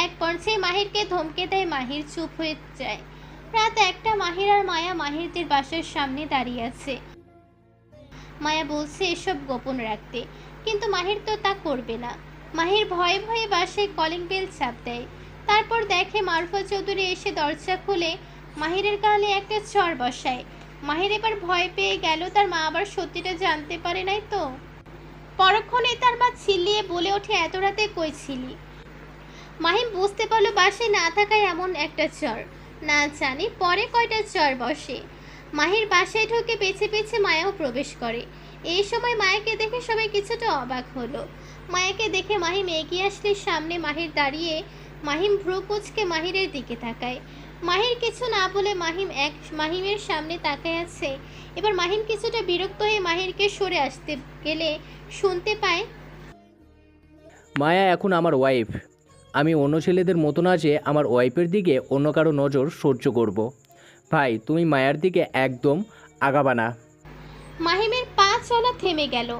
এক পর্যায়ে মাহিরকে ধমকে দেয়, মাহির চুপ হয়ে যায়। রাত 1টা। মাহির আর মায়া মাহিরদের বাসার সামনে দাঁড়িয়ে আছে। মায়া বলছে এসব গোপন রাখতে, কিন্তু মাহির তো তা করবে না। মাহির ভয়ে ভয়ে বাসায় কলিং বেল চাপ দেয়। তারপর দেখে মারুফা চৌধুরী এসে দরজা খুলে মাহিরের গালে একটা চড় বসায়। মাহির এবার ভয় পেয়ে গেল, তার মা আবার সত্যিটা জানতে পারে নাই তো। পরক্ষণে তার মা চিল্লিয়ে বলে ওঠে, এত রাতে কই ছিলি? মাহিম বুঝতে পারলো বাসায় না থাকায় এমন একটা চর, না জানি পরে কয়টা চর বসে। মাহির বাসায় ঢুকে পেছে পেছে মায়াও প্রবেশ করে। এই সময় মায়াকে দেখে সবাই কিছুটা অবাক হলো। মায়াকে দেখে মাহিম এগিয়ে আসলে সামনে মাহির দাঁড়িয়ে। মাহিম ভ্রু কুঁচকে মাহিরের দিকে তাকায়। মাহির কিছু না বলে মাহিমের সামনে তাকায় আছে। এবার মাহিম কিছুটা বিরক্ত হয়ে মাহিরকে সরে আসতে গেলে শুনতে পায়, মায়া এখন আমার ওয়াইফ, আমি অন্য ছেলেদের মতো না যে আমার ওয়াইফের দিকে অন্য কারো নজর সহ্য করব। ভাই তুমি মায়ার দিকে একদম আগাবা না। মাহিমের পা চলা থেমে গেল।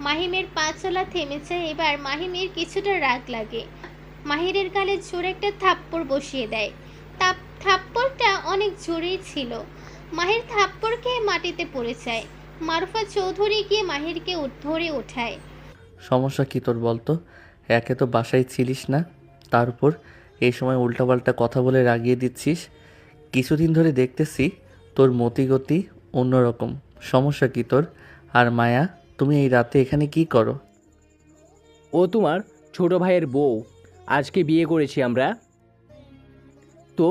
মাহিমের পা চলা থেমেছে। এবার মাহিমের কিছুটা রাগ লাগে। মাহিরের গালে জোরে একটা থাপ্পড় বসিয়ে দেয়। থাপ্পড়টা অনেক জোরেই ছিল। মাহির থাপ্পড় খেয়ে মাটিতে পড়ে যায়। মারুফা চৌধুরী গিয়ে মাহিরকে ধরে ওঠায়। সমস্যা কি তোর বলতো? একে তো বাসায় ছিলিস না, তার উপর এই সময় উল্টাপাল্টা কথা বলে রাগিয়ে দিচ্ছিস। কিছুদিন ধরে দেখতেছি তোর মতিগতি অন্যরকম। সমস্যা কি তোর? আর মায়া, তুমি এই রাতে এখানে কি করো? ও তোমার ছোট ভাইয়ের বউ, আজকে বিয়ে করেছি আমরা। তো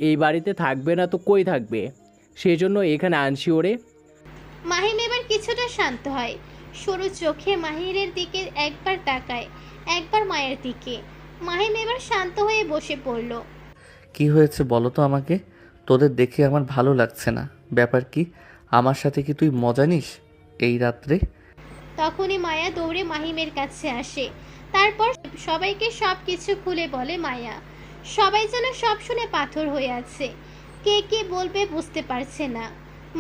এই বাড়িতে থাকবে না তো কই থাকবে, সেজন্য এখানে আনছি ওরে। মাহিম এবার কিছুটা শান্ত হয়। সরু চোখে মাহিরের দিকে একবার তাকায়, একবার মায়ের দিকে। মাহিম এবার শান্ত হয়ে বসে পড়ল। কি হয়েছে বলো তো আমাকে? তোদের দেখে আমার ভালো লাগছে না। ব্যাপার কি? আমার সাথে কি তুই মজা নিস এই রাত্রে? তখনই মায়া দৌড়ে মাহিমের কাছে আসে। তারপর সবাইকে সব কিছু খুলে বলে মায়া। সবাই যেন সব শুনে পাথর হয়ে আছে। কে কি বলবে বুঝতে পারছে না।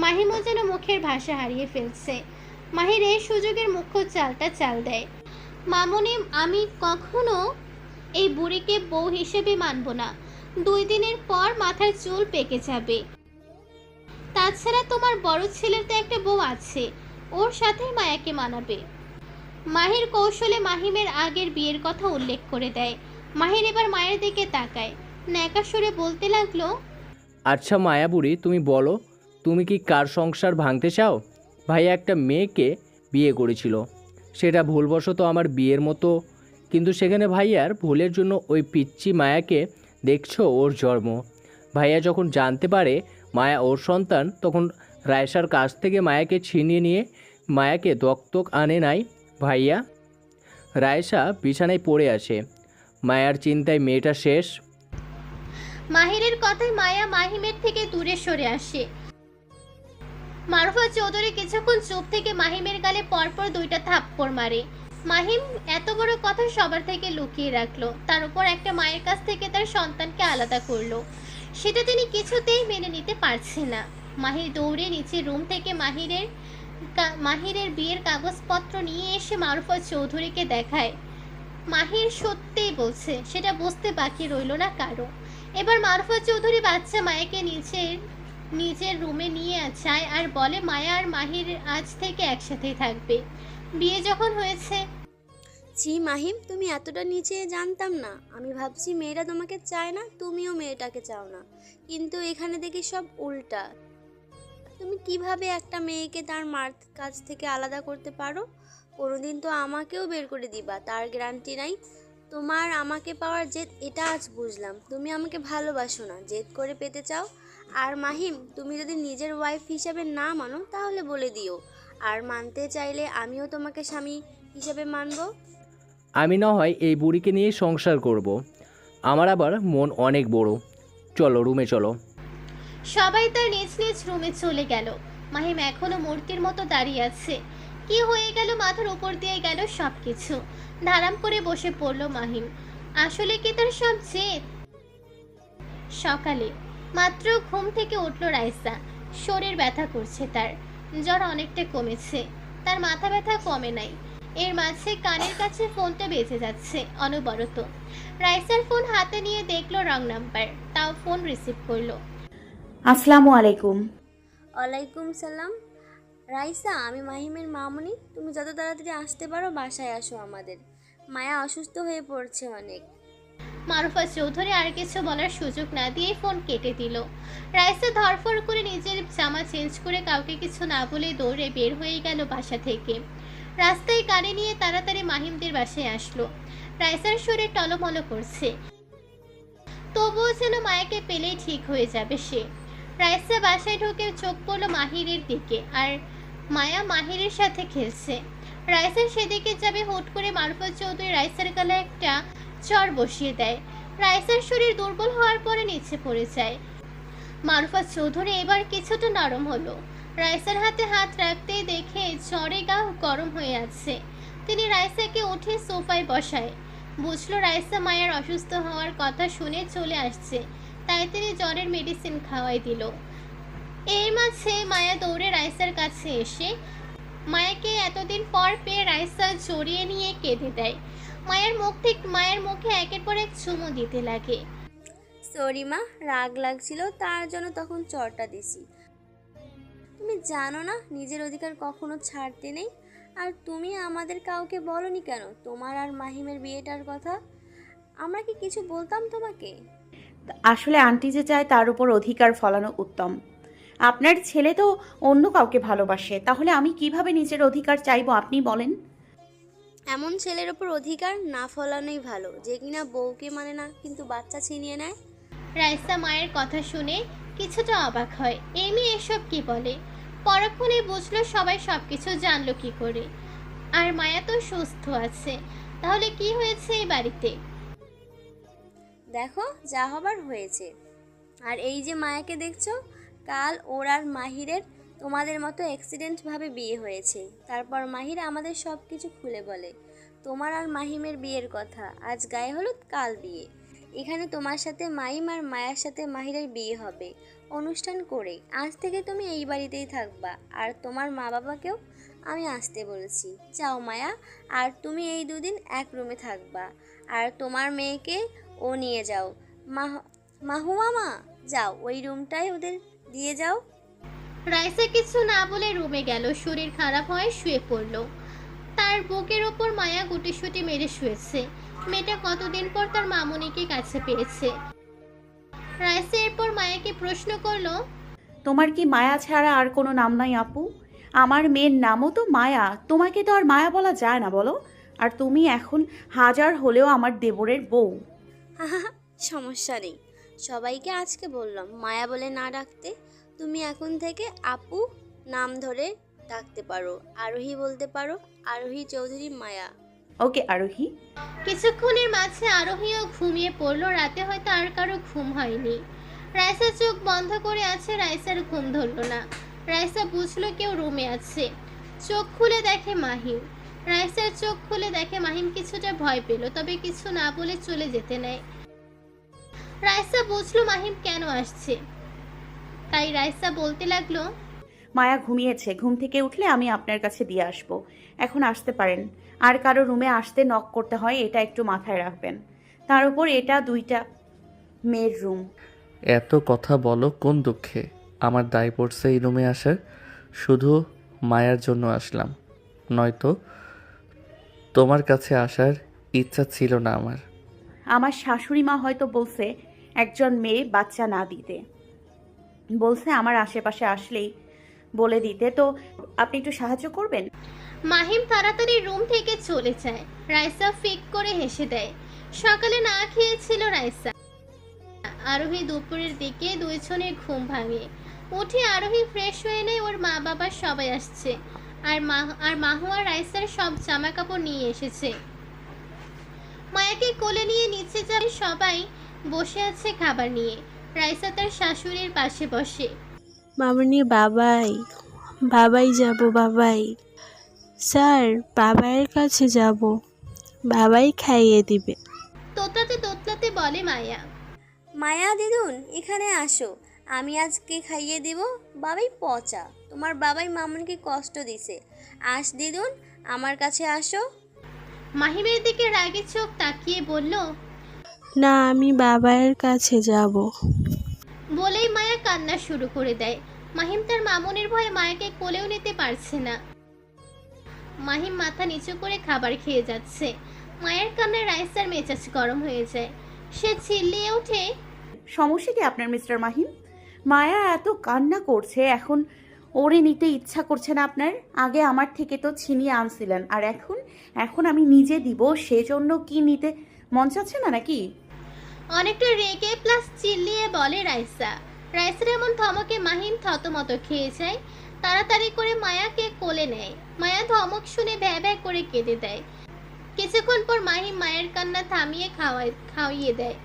মাহিমও যেন মুখের ভাষা হারিয়ে ফেলছে। মাহির এই সুযোগের মুখ্য চালটা চাল দেয়। মামুনি, আমি কখনো এই বুড়িকে বউ হিসেবে মানব না। 2 দিনের পর মাথার চুল পেকে যাবে। তাছাড়া তোমার বড় ছেলের তো একটা বউ আছে, ওর সাথেই মায়াকে মানাবে। মাহির কৌশলে মাহিমের আগের বিয়ের কথা উল্লেখ করে দেয়। মাহির এবার মায়ের দিকে তাকায়, ন্যাকা সুরে বলতে লাগলো, আচ্ছা মায়াবুড়ি, তুমি বলো, তুমি কি কার সংসার ভাঙতে চাও? ভাইয়া একটা মেয়েকে বিয়ে করেছিল, সেটা ভুলবশত আমার বিয়ের মতো, কিন্তু সেখানে ভাইয়ার ভুলের জন্য ওই পিচ্চি মায়াকে দেখছো ওর জন্ম। ভাইয়া যখন জানতে পারে মায়া ওর সন্তান, তখন রায়সার কাছ থেকে মায়াকে ছিনিয়ে নিয়ে মায়াকে দত্তক আনে নাই ভাইয়া। রায়সা বিছানায় পড়ে আছে, মায়ার চিন্তায় মেয়েটা শেষ। মাহিরের কথায় মায়া মাহিমের থেকে দূরে সরে আসে। মারুফা চৌধুরী কিছুক্ষণ চুপ থেকে মাহিমের গালে পরপর 2টা থাপ্পড় মারে। মাহিম এত বড় কথা সবার থেকে লুকিয়ে রাখলো, তার উপর একটা মায়ের কাছ থেকে তার সন্তানকে আলাদা করলো, সেটা তিনি কিছুতেই মেনে নিতে পারছে না। মাহির দৌড়ে নিচে রুম থেকে মাহিরের বিয়ের কাগজপত্র নিয়ে এসে মারুফা চৌধুরীকে দেখায়। মাহির সত্যিই বলছে, সেটা বুঝতে বাকি রইল না কারো। এবার মারুফা চৌধুরী বাচ্চা মায়াকে নিজের রুমে নিয়ে যায় আর বলে মায়া আর মাহির আজ থেকে একসাথেই থাকবে। বিয়ে যখন হয়েছে। ছি মাহিম, তুমি এতটা নিচে জানতাম না। আমি ভাবছি মেয়েরা তোমাকে চায় না, তুমিও মেয়েটাকে চাও না, কিন্তু এখানে দেখি সব উল্টা। তুমি কিভাবে একটা মেয়েকে তার মার কাছ থেকে আলাদা করতে পারো? কোনোদিন তো আমাকেও বের করে দিবা, তার গ্যারান্টি নাই। তোমার আমাকে পাওয়ার জেদ, এটা আজ বুঝলাম। তুমি আমাকে ভালোবাসো না, জেদ করে পেতে চাও। আর মাহিম, তুমি যদি নিজের ওয়াইফ হিসাবে না মানো তাহলে বলে দিও, আর মানতে চাইলে আমিও তোমাকে স্বামী হিসাবে মানবো। আমি না হয় এই বুড়িকে নিয়ে সংসার করব। আমার আবার মন অনেক বড়। চলো রুমে চলো। সবাই তার নিজ নিজ রুমে চলে গেল। মাহিম এখনো মূর্তির মতো দাঁড়িয়ে আছে। কি হয়ে গেল, মাথার উপর দিয়ে গেল সবকিছু। ধারাম করে বসে পড়ল মাহিম। আসলে কি তার সব জেদ? সকালে মাত্র ঘুম থেকে উঠল রাইসা। শরীর ব্যথা করছে তার, জ্বর অনেকটা কমেছে, তার মাথা ব্যথা কমে নাই। এর মাঝে কানের কাছে ফোনটা বেজে যাচ্ছে অনবরত। রাইসার ফোন হাতে নিয়ে দেখলো রং নাম্বার, তাও ফোন রিসিভ করলো। আসসালামু আলাইকুম। ওয়ালাইকুম সালাম। রাইসা, আমি মাহিমের মামুনি। তুমি যত তাড়াতাড়ি আসতে পারো বাসায় আসো আমাদের। মায়া অসুস্থ হয়ে পড়ছে অনেক। মারুফা চৌধুরী আর কিছু বলার সুযোগ না দিয়ে ফোন কেটে দিল। রাইসা ধরফর করে নিজের জামা চেঞ্জ করে কাউকে কিছু না বলে দৌড়ে বের হয়ে গেল বাসা থেকে। রাস্তায় গাড়ি নিয়ে তাড়াতাড়ি মাহিমদের বাসায় আসলো। রাইসার শরীর টলমল করছে, তবুও যেন মায়াকে পেলেই ঠিক হয়ে যাবে সে। রাইসা বাসায় ঢুকে চোখ পড়লো মাহিরের দিকে, আর মায়া মাহিরের সাথে খেলছে। রাইসা সেদিকে যাবে, হুট করে মারুফা চৌধুরী রাইসার গালে একটা চর বসিয়ে দেয়। রাইসার শরীর দুর্বল হওয়ার পরে নিচে পড়ে যায়। মারুফা চৌধুরী এবার কিছুটা নরম হলো। রাইসার হাতে হাত রাখতেই দেখে জ্বরে গা গরম হয়ে আছে। তিনি রাইসাকে উঠে সোফায় বসায়। বুঝলো রাইসা মায়ের অসুস্থ হওয়ার কথা শুনে চলে আসছে, তাই তিনি জ্বরের মেডিসিন খাওয়াই দিল। এর মাঝে মায়া দৌড়ে রাইসার কাছে এসে মায়াকে এতদিন পর পেয়ে রাইসা জড়িয়ে নিয়ে কেঁদে দেয়। মায়ের মুখে একের পর এক চুমু দিতে লাগে। সরি মা, রাগ লাগছিল তার জন্য তখন চরটা দিছি। তুমি জানো না নিজের অধিকার কখনো ছাড়তে নেই। আর তুমি আমাদের কাউকে বলনি কেন তোমার আর মাহিমের বিয়েটার কথা? আমরা কি কিছু বলতাম তোমাকে? আসলে আন্টি যে চায় তার উপর অধিকার ফলানো উত্তম। আপনার ছেলে তো অন্য কাউকে ভালোবাসে, তাহলে আমি কিভাবে নিজের অধিকার চাইবো আপনি বলেন? এমন ছেলের ওপর অধিকার না ফলানোই ভালো, যে কিনা বউকে মানে না কিন্তু বাচ্চা ছিনিয়ে নেয়। রাইসা মায়ের কথা শুনে কিছুটা অবাক হয়। এই মেয়ে এসব কি বলে? পরক্ষণে বুঝলো সবাই সবকিছু জানলো কি করে। আর মায়া তো সুস্থ আছে, তাহলে কি হয়েছে এই বাড়িতে? দেখো যা হবার হয়েছে। আর এই যে মায়াকে দেখছো, কাল ওর আর মাহিরের তোমাদের মতো অ্যাক্সিডেন্টভাবে বিয়ে হয়েছে। তারপর মাহির আমাদের সব কিছু খুলে বলে তোমার আর মাহিমের বিয়ের কথা। আজ গায়ে হলুদ, কাল বিয়ে। এখানে তোমার সাথে মাহিম আর মায়ার সাথে মাহিরের বিয়ে হবে অনুষ্ঠান করে। আজ থেকে তুমি এই বাড়িতেই থাকবা, আর তোমার মা বাবাকেও আমি আসতে বলেছি। যাও মায়া, আর তুমি এই দুদিন এক রুমে থাকবা, আর তোমার মেয়েকে ও নিয়ে যাও। মাহু মামা, যাও ওই রুমটাই ওদের দিয়ে যাও। রাইসা কিছু না বলে রুমে গেল। শরীর খারাপ হয়ে শুয়ে পড়ল। তার বুকের ওপর মায়া গুটিসুটি মেরে শুয়েছে। মেয়েটা কতদিন পর তার মামুনিকে কাছে পেয়েছে। রাইসা এরপর মায়াকে প্রশ্ন করলো, তোমার কি মায়া ছাড়া আর কোনো নাম নাই আপু? আমার মেয়ের নামও তো মায়া, তোমাকে তো আর মায়া বলা যায় না বলো। আর তুমি এখন হাজার হলেও আমার দেবরের বউ। সমস্যা নেই, সবাইকে আজকে বললাম মায়া বলে না ডাকতে। তুমি এখন থেকে আপু নাম ধরে ডাকতে পারো, আরোহী বলতে পারো, আরোহী চৌধুরী মায়া। ওকে আরোহী। কিছুক্ষণের মাঝে আরোহীও ঘুমিয়ে পড়লো। রাতে হয়তো আর কারো ঘুম হয়নি। রাইসা চোখ বন্ধ করে আছে, রাইসার ঘুম ধরলো না। রাইসা বুঝলো কেউ রুমে আছে। চোখ খুলে দেখে মাহিম। রাইসার চোখ খুলে দেখে মাহিম কিছুটা ভয় পেল, তবে কিছু না বলে চলে যেতে নেয়। রাইসা বুঝলো মাহিম কেন আসছে, তাই রাইসা বলতে লাগলো, মায়া ঘুমিয়েছে, ঘুম থেকে উঠলে আমি আপনার কাছে দিয়ে আসব। এখন আসতে পারেন। আর কারো রুমে আসতে নক করতে হয়, এটা একটু মাথায় রাখবেন। তার উপর এটা 2টা মেয়ের রুম। এত কথা বলো কোন দুঃখে? আমার দায় পড়ছে এই রুমে আসার। শুধু মায়ার জন্য আসলাম, নয়তো তোমার কাছে আসার ইচ্ছা ছিল না আমার। আমার শাশুড়ি মা হয়তো বলছে একজন মেয়ে বাচ্চা না দিতে, বলছে আমার আশেপাশে আসলেই বলে দিতে। তো আপনি একটু সাহায্য করবেন? মাহিম তাড়াতাড়ি রুম থেকে চলে যায়। রাইসা ফিক করে হেসে দেয়। সকালে না খেয়েছিল রাইসা। আরোহী দুপুরের দিকে দুইজনের ঘুম ভাঙে। উঠে আরোহী ফ্রেশ হয়ে নেয়। ওর মা বাবা সবাই আসছে, আর মাহু আর রাইসার সব জামা কাপড় নিয়ে এসেছে। মায়াকে কোলে নিয়ে নিচে যাবে সবাই বসে আছে খাবার নিয়ে। রাইসা তার শাশুড়ির পাশে বসে। মামনি, বাবাই বাবাই যাব, বাবাই স্যার, বাবাইয়ের কাছে যাব, বাবাই খাইয়ে দিবে। তোতলাতে তোতলাতে বলে মায়া। মায়া দিদুন, এখানে আসো, আমি আজকে খাইয়ে দিব। বাবাই পচা, তোমার বাবাই মামুনিকে কষ্ট দিছে। আস দিদুন, আমার কাছে আসো। মাহিমের দিকে রাগে চোখ তাকিয়ে বলল, না, আমি বাবাইয়ের কাছে যাব। বলেই মায়া কান্না শুরু করে দেয়। মাহিম তার মামুনের ভয়ে মায়াকে কোলেও নিতে পারছে না। মাহিম মাথা নিচু করে খাবার খেয়ে যাচ্ছে। মায়ের কান্নায় রাইসার মেজাজ গরম হয়ে যায়। সে চিল্লিয়ে ওঠে, সমস্যা কি আপনার মিস্টার মাহিম? মায়া এত কান্না করছে, এখন ওরে নিতে ইচ্ছা করছে না আপনার? আগে আমার থেকে তো ছিনিয়ে আনছিলেন, আর এখন আমি নিজে দিব, সেজন্য কি নিতে মন চাচ্ছে না নাকি? অনেকটা রেগে প্লাস চিল্লিয়ে বলে রাইসা। রাইসার এমন ধমকে মাহিম থতমত খেয়ে যায়। তাড়াতাড়ি করে মায়াকে কোলে নেয়। মায়া ধমক শুনে ভ্যা ভ্যা করে কেঁদে দেয়। কিছুক্ষণ পর মাহিম মায়ের কান্না থামিয়ে খাওয়িয়ে দেয়।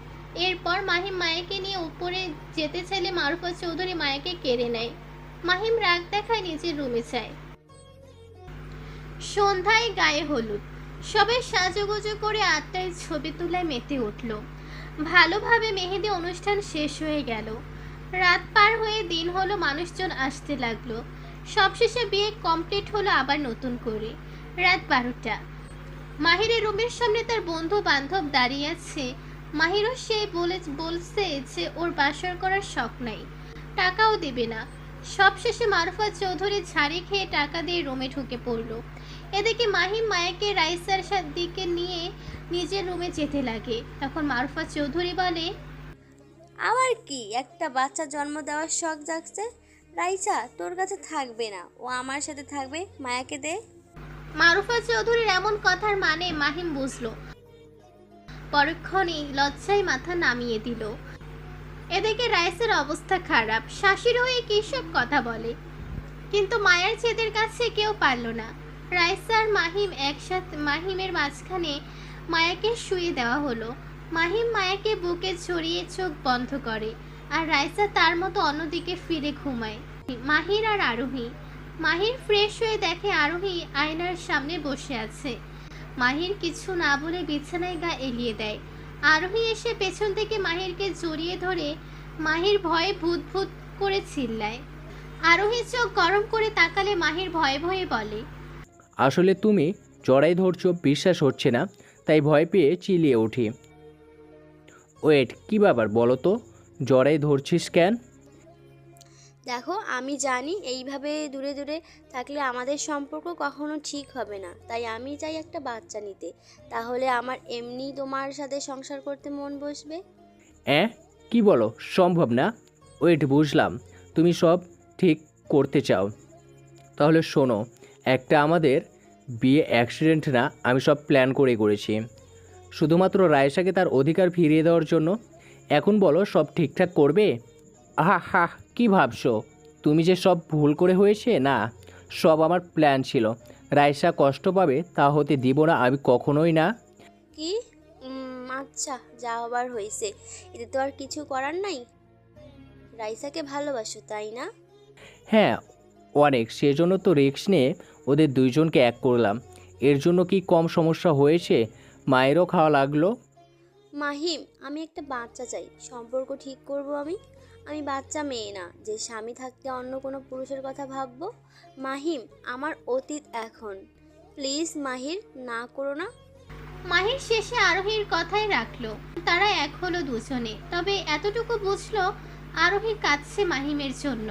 এরপর মাহিম মায়াকে নিয়ে উপরে যেতে চাইলে মারুফা চৌধুরী মায়াকে কেড়ে নেয়। মাহিম রাগ দেখায় নিজের রুমে যায়। সন্ধ্যায় গায়ে হলুদ। সবাই সাজুগুজু করে 8টায় ছবি তুলায় মেতে উঠল। ভালোভাবে মেহেদি অনুষ্ঠান শেষ হয়ে গেল। রাত পার হয়ে দিন হলো, মানুষজন আসতে লাগলো। সবশেষে বিয়ে কমপ্লিট হলো আবার নতুন করে। রাত 12টা। মাহিরের রুমের সামনে তার বন্ধু বান্ধব দাঁড়িয়ে আছে। মাহিরও সেই বলছে যে ওর বাসর করার শখ নাই, টাকাও দেবে না। সবশেষে মারুফা চৌধুরী ঝাড়ি খেয়ে টাকা দিয়ে রুমে ঢুকে পড়ল। এদিকে মাহিম মায়াকে রাইসার দিকে নিয়ে নিজের রুমে যেতে লাগে। তখন মারুফা চৌধুরী বলে, আবার কি একটা বাচ্চা জন্ম দেওয়ার শখ জাগছে? রাইসা তোর কাছে থাকবে না, ও আমার সাথে থাকবে। মায়াকে দে। মারুফা চৌধুরীর এমন কথার মানে মাহিম বুঝলো। পরক্ষণেই লজ্জায় মাথা নামিয়ে দিল। এদিকে রাইসের অবস্থা খারাপ। শাশুড়ি হয়ে কি সব কথা বলে, কিন্তু মায়ের ছেদের কাছে কেউ পারল না। রাইসা আর মাহিম একসাথে, মাহিমের মাঝখানে মায়াকে শুয়ে দেওয়া হলো। মাহিম মায়াকে বুকে ছড়িয়ে চোখ বন্ধ করে, আর রাইসা তার মতো অন্যদিকে ফিরে ঘুমায়। মাহির আর আরোহী। মাহির ফ্রেশ হয়ে দেখে আরোহী আয়নার সামনে বসে আছে। মাহির কিছু না বলে বিছানায় গা এলিয়ে দেয়। আরোহী এসে পেছন থেকে মাহিরকে জড়িয়ে ধরে মাহির ভয়ে ভূত ভূত করে চিল্লায়। আরোহী চোখ গরম করে তাকালে মাহির ভয়ে ভয়ে বলে, আসলে তুমি জড়াই ধরছো বিশ্বাস হচ্ছে না, তাই ভয় পেয়ে চিলিয়ে উঠি। ওয়েট, কি ব্যাপার বলো তো, জড়াই ধরছিস কেন? দেখো, আমি জানি এইভাবে দূরে দূরে থাকলে আমাদের সম্পর্ক কখনো ঠিক হবে না, তাই আমি চাই একটা বাচ্চা নিতে। তাহলে আমার এমনি তোমার সাথে সংসার করতে মন বসবে। কি বলো, সম্ভব না? ওয়েট, বুঝলাম তুমি সব ঠিক করতে চাও। তাহলে শোনো, একটা আমাদের বিয়ে অ্যাক্সিডেন্ট না, আমি সব প্ল্যান করেছি শুধুমাত্র রায়েশাকে তার অধিকার ফিরিয়ে দেওয়ার জন্য। এখন বলো, সব ঠিকঠাক করবে? আহা হা, কী ভাবছো তুমি যে সব ভুল করে হয়েছে? না, সব আমার প্ল্যান ছিল। রায়েশা কষ্ট পাবে তা হতে দিব না আমি কখনোই না। কি? আচ্ছা, যা হবার হয়েছে, এতে তো আর কিছু করার নাই। রাইসাকে ভালোবাসো, তাই না? হ্যাঁ, অনেক, সেজন্য তো রিস্ক নিয়ে ওদের দুইজনকে এক করলাম। এর জন্য কি কম সমস্যা হয়েছে? মায়েরও খাওয়া লাগলো। মাহিম, আমি একটা বাচ্চা চাই। সম্পর্ক ঠিক করব আমি। আমি বাচ্চা মেয়ে না যে স্বামী থাকতে অন্য কোনো পুরুষের কথা ভাববো। মাহিম, আমার অতীত এখন। প্লিজ মাহির, না করো না। মাহির শেষে আরোহীর কথাই রাখলো। তারা এক হলো দুজনে। তবে এতটুকু বুঝলো, আরোহী কাঁদছে মাহিমের জন্য।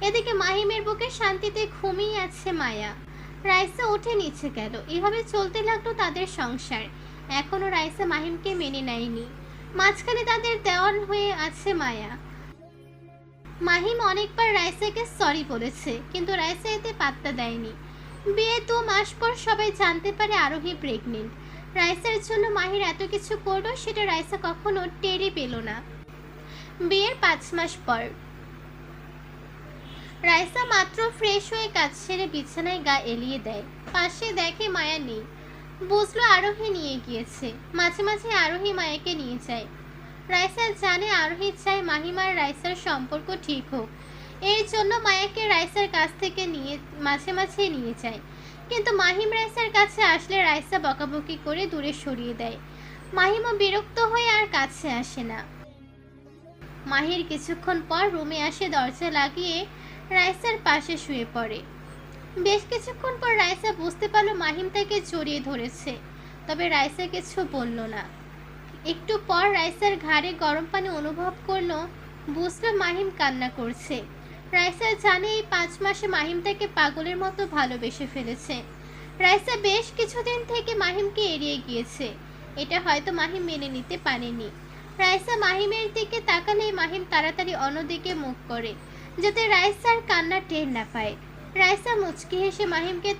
এদিকে মাহিমের বুকে শান্তিতে ঘুমিয়ে আছে মায়া। রাইসা উঠে নিচে গেল। এভাবে চলতে লাগলো তাদের সংসার। এখনো রাইসা মাহিমকে মেনে নেয়নি। মাঝখানে তাদের দেওয়ান হয়ে আছে মায়া। মাহিম অনেকবার রাইসাকে সরি বলেছে, কিন্তু রাইসা এতে পাত্তা দেয়নি। বিয়ে 2 মাস পর সবাই জানতে পারে আরোহী প্রেগনেন্ট। রাইসার জন্য মাহির এত কিছু করলো, সেটা রাইসা কখনো টেরই পেল না। বিয়ের 5 মাস পর রাইসা মাত্র ফ্রেশ হয়ে কাজ সেরে বিছানায় গা এলিয়ে দেয়। পাশে দেখে মায়া নেই। বুঝলো আরোহী নিয়ে গিয়েছে। মাঝে মাঝে আরোহী মায়াকে নিয়ে যায়। রাইসা জানে আরোহী চায় মাহিম আর রাইসার সম্পর্ক ঠিক হোক। এর জন্য মায়াকে রাইসার কাছ থেকে মাঝে মাঝে নিয়ে যায়। কিন্তু মাহিম রাইসার কাছে আসলে রাইসা বকাবকি করে দূরে সরিয়ে দেয়। মাহিমও বিরক্ত হয়ে আর কাছে আসে না। মাহির কিছুক্ষণ পর রুমে আসে, দরজা লাগিয়ে রাইসার পাশে শুয়ে পড়ে। বেশ কিছুক্ষণ পর রাইসা বুঝতে পারল মাহিম তাকে জড়িয়ে ধরেছে। তবে রাইসা কিছু বলল না। একটু পর রাইসার ঘাড়ে গরম পানি অনুভব করলো। বুঝলো মাহিম কান্না করছে। রাইসা জানে এই 5 মাসে মাহিম তাকে পাগলের মতো ভালোবেসে ফেলেছে। রাইসা বেশ কিছুদিন থেকে মাহিমকে এড়িয়ে গিয়েছে। এটা হয়তো মাহিম মেনে নিতে পারেনি। রাইসা মাহিমের দিকে তাকালে মাহিম তাড়াতাড়ি অন্যদিকে মুখ করে, যাতে রাইসার কান্না টের না পায়। রাইসা মুচকি হেসে মাহিমকে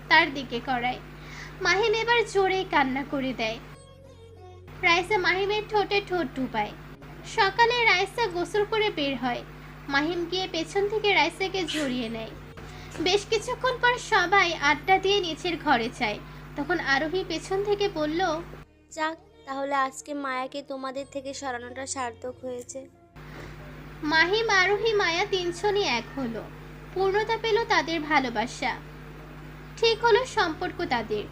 তার দিকে করায়। মাহিম এবার জোরে কান্না করে দেয়। রাইসা মাহিমের ঠোঁটে ঠোঁট ডুবায়। সকালে রাইসা গোসল করে বের হয়। মাহিম গিয়ে পেছন থেকে রাইসাকে জড়িয়ে নেয়। বেশ কিছুক্ষণ পর সবাই আড্ডা দিয়ে নিচের ঘরে যায়। তখন আরোহী পেছন থেকে বলল, যাক, তাহলে আজকে মায়াকে তোমাদের থেকে সরানোটা সার্থক হয়েছে। মাহিম, আরোহী, মায়া 3 জনই এক হলো। পূর্ণতা পেল তাদের ভালোবাসা। ঠিক হলো সম্পর্ক তাদের।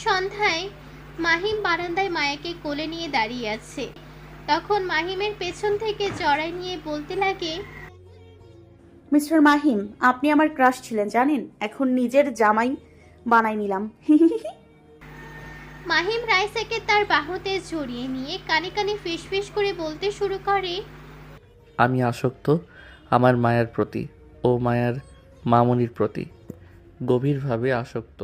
সন্ধ্যায় মাহিম বারান্দায় মায়াকে কোলে নিয়ে দাঁড়িয়ে আছে। তখন মাহিমের পেছন থেকে জড়াই নিয়ে বলতে লাগে, মিস্টার মাহিম, আপনি আমার ক্রাশ ছিলেন জানেন, এখন নিজের জামাই বানাই নিলাম। মাহিম রাইসাকে তার বাহুতে জড়িয়ে নিয়ে কানে কানে ফিসফিস করে বলতে শুরু করে, আমি আসক্ত আমার মায়ের প্রতি ও মায়ের মামনির প্রতি, গভীরভাবে আসক্ত।